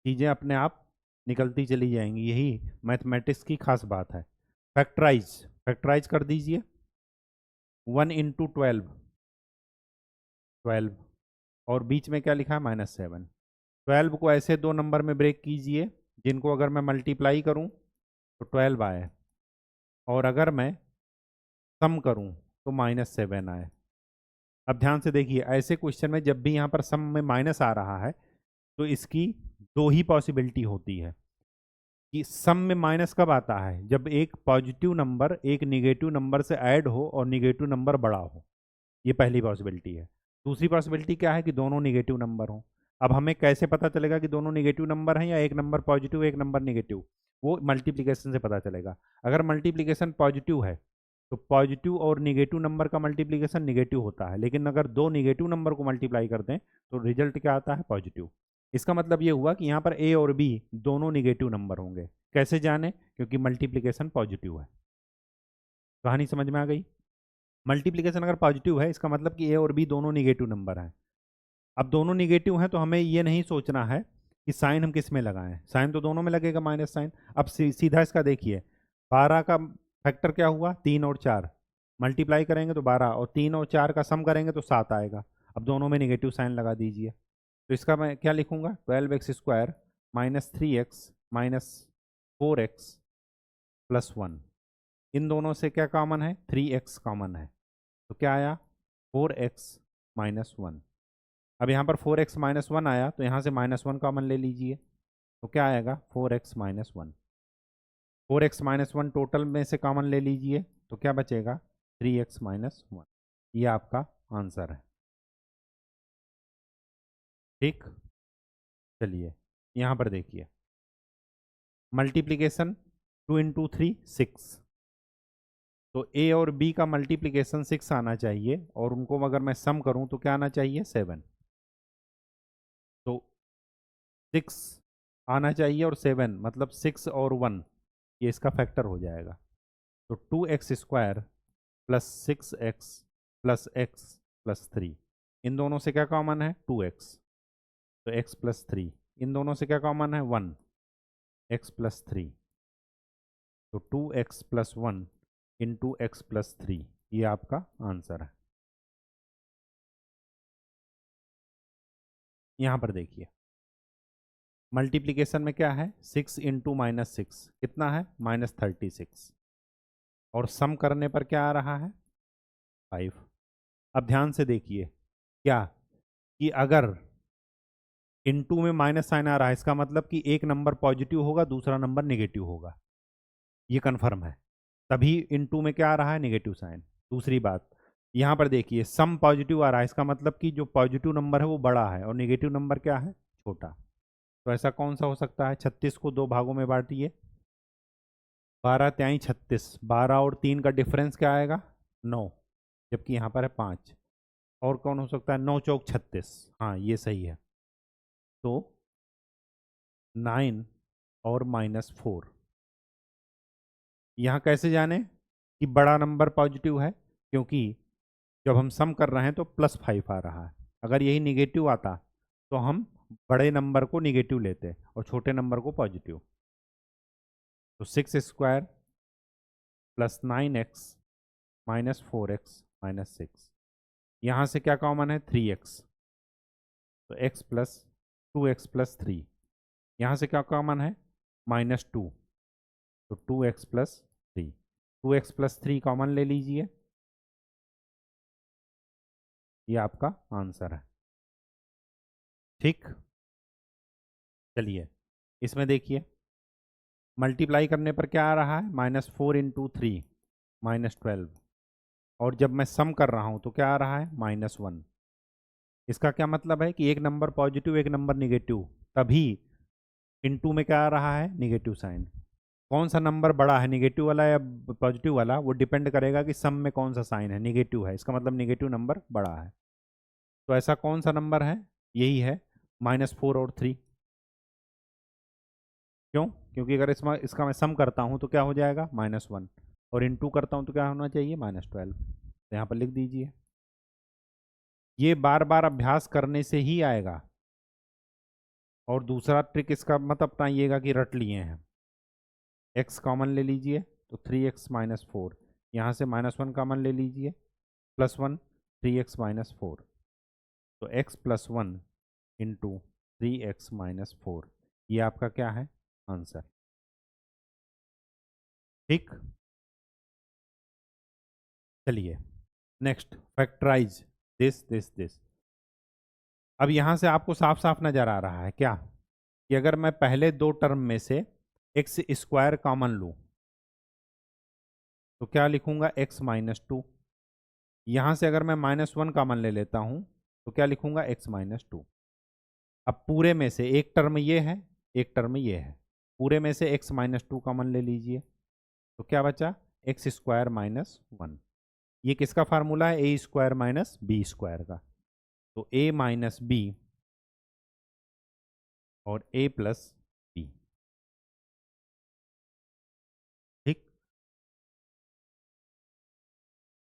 Speaker 1: चीज़ें अपने आप निकलती चली जाएंगी, यही मैथमेटिक्स की खास बात है। फैक्टराइज, फैक्टराइज कर दीजिए, 1 × 12, 12, और बीच में क्या लिखा है, -7। 12 को ऐसे दो नंबर में ब्रेक कीजिए जिनको अगर मैं मल्टीप्लाई करूं तो 12 आए, और अगर मैं सम करूं तो -7 आए। अब ध्यान से देखिए, ऐसे क्वेश्चन में जब भी यहाँ पर सम में माइनस आ रहा है तो इसकी दो ही पॉसिबिलिटी होती है कि सम में माइनस कब आता है, जब एक पॉजिटिव नंबर एक निगेटिव नंबर से ऐड हो और निगेटिव नंबर बड़ा हो, ये पहली पॉसिबिलिटी है। दूसरी पॉसिबिलिटी क्या है कि दोनों निगेटिव नंबर हों। अब हमें कैसे पता चलेगा कि दोनों निगेटिव नंबर हैं या एक नंबर पॉजिटिव एक नंबर निगेटिव, वो मल्टीप्लिकेशन से पता चलेगा। अगर मल्टीप्लिकेशन पॉजिटिव है तो पॉजिटिव और निगेटिव नंबर का मल्टीप्लिकेशन निगेटिव होता है, लेकिन अगर दो निगेटिव नंबर को मल्टीप्लाई कर दें तो रिजल्ट क्या आता है, पॉजिटिव। इसका मतलब ये हुआ कि यहाँ पर ए और बी दोनों निगेटिव नंबर होंगे। कैसे जाने, क्योंकि मल्टीप्लिकेशन पॉजिटिव है। कहानी समझ में आ गई। मल्टीप्लिकेशन अगर पॉजिटिव है इसका मतलब कि ए और बी दोनों निगेटिव नंबर हैं। अब दोनों निगेटिव हैं तो हमें ये नहीं सोचना है कि साइन हम किस में लगाएं, साइन तो दोनों में लगेगा, माइनस साइन। अब सीधा इसका देखिए, 12 का फैक्टर क्या हुआ, 3 और 4, मल्टीप्लाई करेंगे तो 12, और 3 और 4 का सम करेंगे तो 7 आएगा। अब दोनों में निगेटिव साइन लगा दीजिए, तो इसका मैं क्या लिखूंगा, 12x² - 3x - 4x + 1। इन दोनों से क्या कॉमन है, 3x कॉमन है, तो क्या आया, 4x - 1। अब यहाँ पर 4x - 1 आया तो यहाँ से -1 कॉमन ले लीजिए, तो क्या आएगा, 4x - 1। 4x - 1 टोटल में से कॉमन ले लीजिए तो क्या बचेगा, 3x - 1। ये आपका आंसर है। ठीक, चलिए यहाँ पर देखिए, मल्टीप्लिकेशन 2 × 3 6, तो ए और बी का मल्टीप्लिकेशन 6 आना चाहिए, और उनको अगर मैं सम करूं तो क्या आना चाहिए, 7। तो 6 आना चाहिए और 7, मतलब 6 और 1, ये इसका फैक्टर हो जाएगा। तो 2x² + 6x + x + 3, इन दोनों से क्या कॉमन है, 2x, तो x + 3। इन दोनों से क्या कॉमन है, 1, x + 3। तो 2x+1 इंटू x+3, ये आपका आंसर है। यहाँ पर देखिए मल्टीप्लिकेशन में क्या है, 6 इंटू -6 कितना है, -36, और सम करने पर क्या आ रहा है, 5। अब ध्यान से देखिए क्या, कि अगर इनटू में माइनस साइन आ रहा है, इसका मतलब कि एक नंबर पॉजिटिव होगा, दूसरा नंबर नेगेटिव होगा, ये कंफर्म है। तभी इनटू में क्या आ रहा है, नेगेटिव साइन। दूसरी बात, यहाँ पर देखिए सम पॉजिटिव आ रहा है, इसका मतलब कि जो पॉजिटिव नंबर है वो बड़ा है और नेगेटिव नंबर क्या है, छोटा। तो ऐसा कौन सा हो सकता है, 36 को 2 भागों में बांटिए, 12 त्याई 36, 12 और 3 का डिफरेंस क्या आएगा, 9, जबकि यहाँ पर है 5। और कौन हो सकता है, 9 चौक 36, हाँ ये सही है। तो 9 और -4, यहाँ कैसे जाने कि बड़ा नंबर पॉजिटिव है, क्योंकि जब हम सम कर रहे हैं तो +5 आ रहा है। अगर यही निगेटिव आता तो हम बड़े नंबर को निगेटिव लेते और छोटे नंबर को पॉजिटिव। तो 6² + 9x - 4x - 6, यहाँ से क्या कॉमन है, 3x, तो x + 2x + 3, यहाँ से क्या कॉमन है, -2, तो 2x + 3, 2x + 3 कॉमन ले लीजिए, ये आपका आंसर है। ठीक, चलिए इसमें देखिए मल्टीप्लाई करने पर क्या आ रहा है, -4 इंटू 3 -12, और जब मैं सम कर रहा हूं तो क्या आ रहा है, -1। इसका क्या मतलब है कि एक नंबर पॉजिटिव एक नंबर निगेटिव, तभी इनटू में क्या आ रहा है, नेगेटिव साइन। कौन सा नंबर बड़ा है, निगेटिव वाला या पॉजिटिव वाला, वो डिपेंड करेगा कि सम में कौन सा साइन है, निगेटिव है, इसका मतलब निगेटिव नंबर बड़ा है। तो ऐसा कौन सा नंबर है, यही है, -4 और 3। क्यों, क्योंकि अगर इसमें इसका मैं सम करता हूँ तो क्या हो जाएगा, -1, और इनटू करता हूँ तो क्या होना चाहिए, -12। तो यहाँ पर लिख दीजिए, ये बार बार अभ्यास करने से ही आएगा। और दूसरा ट्रिक इसका मत अपनाइएगा कि रट लिए हैं, x कॉमन ले लीजिए, तो 3x - 4, यहाँ से -1 कॉमन ले लीजिए, +1, 3x - 4, तो x + 1 इंटू 3x - 4, ये आपका क्या है, आंसर। ठीक, चलिए नेक्स्ट, फैक्टराइज दिस। अब यहाँ से आपको साफ साफ नजर आ रहा है क्या, कि अगर मैं पहले दो टर्म में से x² कॉमन लूँ तो क्या लिखूंगा, x - 2। यहाँ से अगर मैं -1 कॉमन ले लेता हूँ तो क्या लिखूंगा, x - 2। अब पूरे में से एक टर्म ये है, एक टर्म ये है, पूरे में से x - 2 कॉमन ले लीजिए, तो क्या बचा, x² - 1। ये किसका फार्मूला है, a² - b² का। तो a - b और a + b। ठीक,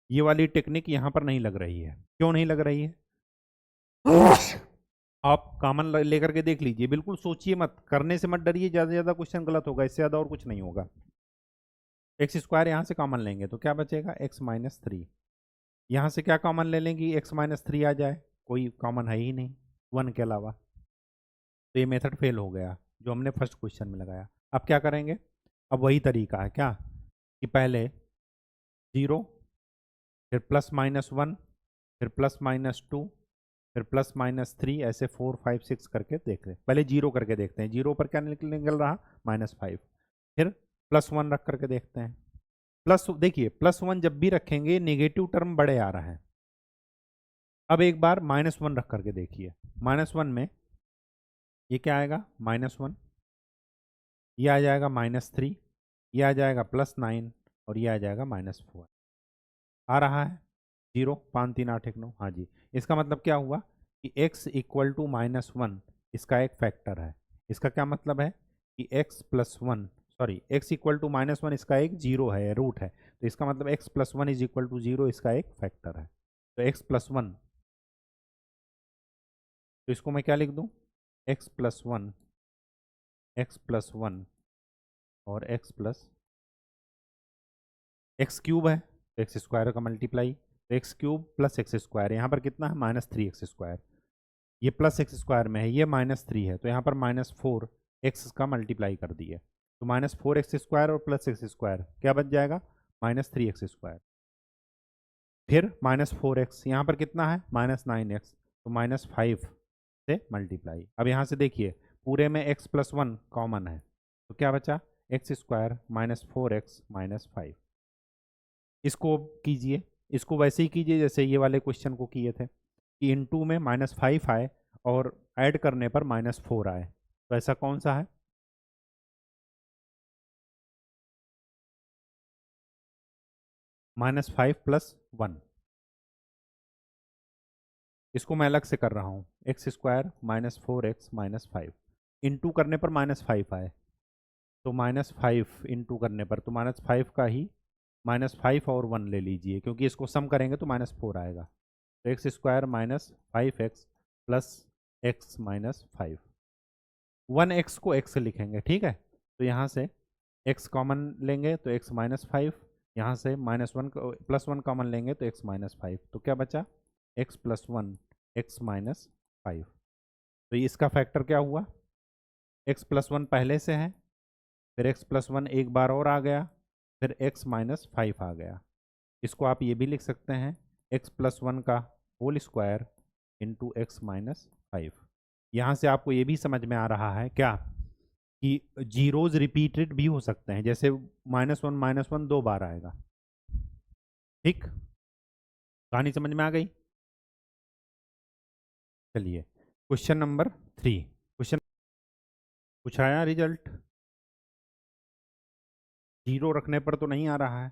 Speaker 1: ये वाली टेक्निक यहाँ पर नहीं लग रही है, क्यों नहीं लग रही है, आप कॉमन लेकर के देख लीजिए, बिल्कुल सोचिए मत, करने से मत डरिए, ज़्यादा से ज़्यादा क्वेश्चन गलत होगा, इससे ज़्यादा और कुछ नहीं होगा। x² यहाँ से कॉमन लेंगे तो क्या बचेगा, x - 3। यहाँ से क्या कॉमन ले लेंगे, x - 3 आ जाए, कोई कॉमन है ही नहीं 1 के अलावा, तो ये मेथड फेल हो गया जो हमने फर्स्ट क्वेश्चन में लगाया। अब क्या करेंगे, अब वही तरीका है क्या, कि पहले 0, फिर +-1, फिर +-2, फिर +-3, ऐसे 4 5 6 करके देखते हैं। पहले 0 करके देखते हैं, 0 पर क्या निकल रहा, -5, फिर +1 रख करके देखते हैं। प्लस देखिए +1 जब भी रखेंगे नेगेटिव टर्म बड़े आ रहा है। अब एक बार -1 रख करके देखिए, -1 में ये क्या आएगा, -1, ये आ जाएगा -3, ये आ जाएगा +9, और ये आ जाएगा -4। आ रहा है 0, 5 3 8 1 9, हाँ जी। इसका मतलब क्या हुआ कि x = -1 इसका एक फैक्टर है। इसका क्या मतलब है कि x + 1, सॉरी, x = -1 इसका एक 0 है, रूट है, तो इसका मतलब x + 1 = 0 इसका एक फैक्टर है। तो x + 1, तो इसको मैं क्या लिख दूं, x + 1, x + 1 और x + एक्स क्यूब है तो एक्स स्क्वायर का मल्टीप्लाई, तो x cube plus x square, यहाँ पर कितना है -3x², ये प्लस एक्स स्क्वायर में है, ये -3 है, तो यहाँ पर -4x का मल्टीप्लाई कर दिए, तो -4x² और प्लस एक्स स्क्वायर क्या बच जाएगा -3x², फिर -4x, यहाँ पर कितना है -9x, तो -5 से मल्टीप्लाई। अब यहाँ से देखिए पूरे में x+1 कॉमन है, तो क्या बचा x² -4x -5। इसको कीजिए, इसको वैसे ही कीजिए जैसे ये वाले क्वेश्चन को किए थे कि इनटू में -5 आए और ऐड करने पर -4 आए, तो ऐसा कौन सा है? -5 + 1, इसको मैं अलग से कर रहा हूँ, x² -4x -5 इंटू करने पर -5 आए, तो -5 इंटू करने पर, तो -5 का ही -5 और 1 ले लीजिए, क्योंकि इसको सम करेंगे तो -4 आएगा, तो x² -5x plus x -5, 1x को x लिखेंगे, ठीक है, तो यहाँ से x कॉमन लेंगे तो x -5, यहाँ से -1 +1 कॉमन लेंगे तो x -5, तो क्या बचा x+1 x -5, तो इसका फैक्टर क्या हुआ, x+1 पहले से है, फिर x+1 एक बार और आ गया, फिर x -5 आ गया, इसको आप ये भी लिख सकते हैं x+1 का होल स्क्वायर इंटू x -5। यहाँ से आपको ये भी समझ में आ रहा है क्या कि जीरोज रिपीटेड भी हो सकते हैं, जैसे -1 दो बार आएगा, ठीक, कहानी समझ में आ गई। चलिए क्वेश्चन नंबर 3, क्वेश्चन कुछ आया रिजल्ट, जीरो रखने पर तो नहीं आ रहा है,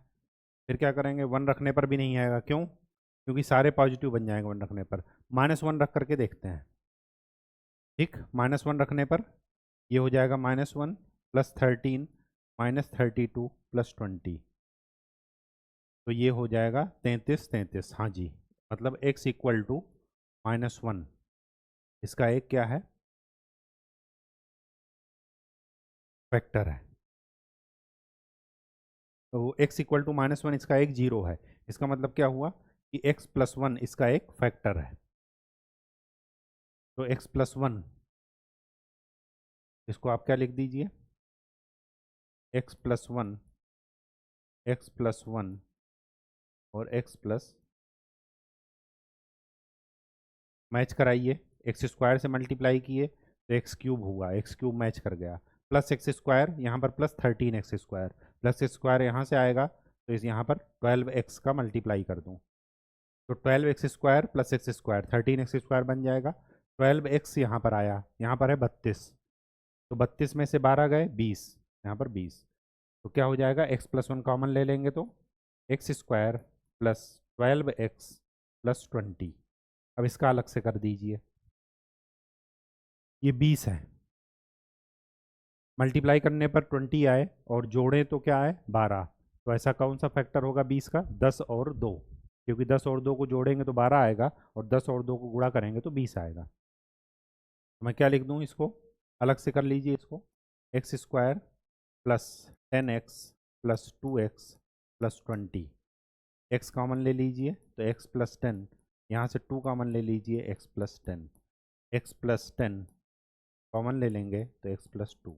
Speaker 1: फिर क्या करेंगे 1 रखने पर भी नहीं आएगा, क्यों, क्योंकि सारे पॉजिटिव बन जाएंगे 1 रखने पर, -1 रख करके देखते हैं, ठीक, -1 रखने पर ये हो जाएगा -1 + 13 -32 + 20, तो ये हो जाएगा 33, हाँ जी, मतलब x = -1, इसका एक क्या है फैक्टर है, तो x = -1 इसका एक 0 है, इसका मतलब क्या हुआ कि x+1 इसका एक फैक्टर है, तो x+1 इसको आप क्या लिख दीजिए x+1 x+1 और x+ मैच कराइए, x² से मल्टीप्लाई किए तो x³ हुआ, x³ मैच कर गया, प्लस x² यहाँ पर +13x² प्लस x² यहाँ से आएगा, तो इस यहाँ पर 12x का मल्टीप्लाई कर दूँ, तो 12x² प्लस x² 13x² बन जाएगा, 12x यहाँ पर आया, यहाँ पर है 32, तो 32 में से 12 गए 20, यहाँ पर 20, तो क्या हो जाएगा x+1 कॉमन ले लेंगे तो x² प्लस 12x प्लस 20, अब इसका अलग से कर दीजिए, ये 20 है, मल्टीप्लाई करने पर 20 आए और जोड़ें तो क्या आए 12, तो ऐसा कौन सा फैक्टर होगा 20 का 10 और 2, क्योंकि 10 और 2 को जोड़ेंगे तो 12 आएगा और 10 और 2 को गुणा करेंगे तो 20 आएगा, तो मैं क्या लिख दूँ इसको, अलग से कर लीजिए इसको, x² plus 10x plus 2x plus 20, x common ले लीजिए तो x प्लस 10, यहाँ से 2 कॉमन ले लीजिए x plus 10, x plus 10 common ले लेंगे तो x प्लस 2,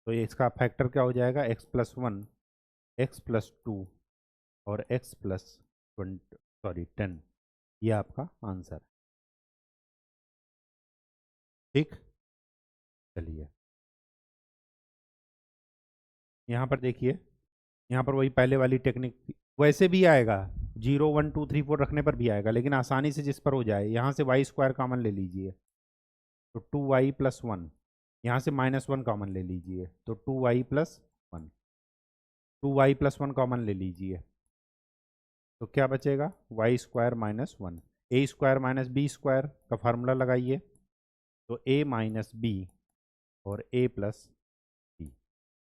Speaker 1: तो ये इसका फैक्टर क्या हो जाएगा x+1 x+2 और x प्लस 10, ये आपका आंसर है, ठीक, चलिए यहाँ पर देखिए, यहाँ पर वही पहले वाली टेक्निक, वैसे भी आएगा 0 1 2 3 4 रखने पर भी आएगा, लेकिन आसानी से जिस पर हो जाए, यहाँ से y² कॉमन ले लीजिए तो 2y + 1, यहाँ से -1 कॉमन ले लीजिए तो 2y + 1, 2y + 1 कॉमन ले लीजिए तो क्या बचेगा y² - 1, a² - b² का फार्मूला लगाइए तो a - b और a + b,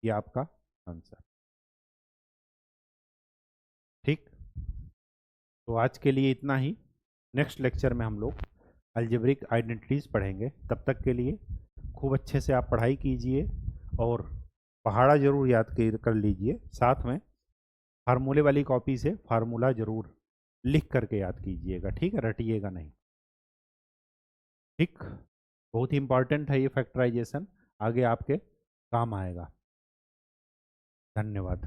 Speaker 1: ये आपका आंसर, ठीक, तो आज के लिए इतना ही, नेक्स्ट लेक्चर में हम लोग अलजेब्रिक आइडेंटिटीज़ पढ़ेंगे, तब तक के लिए खूब अच्छे से आप पढ़ाई कीजिए और पहाड़ा ज़रूर याद कर लीजिए, साथ में फार्मूले वाली कॉपी से फार्मूला जरूर लिख करके याद कीजिएगा, ठीक है, रटिएगा नहीं। ठीक, बहुत ही इंपॉर्टेंट है ये फैक्टराइजेशन, आगे आपके काम आएगा। धन्यवाद।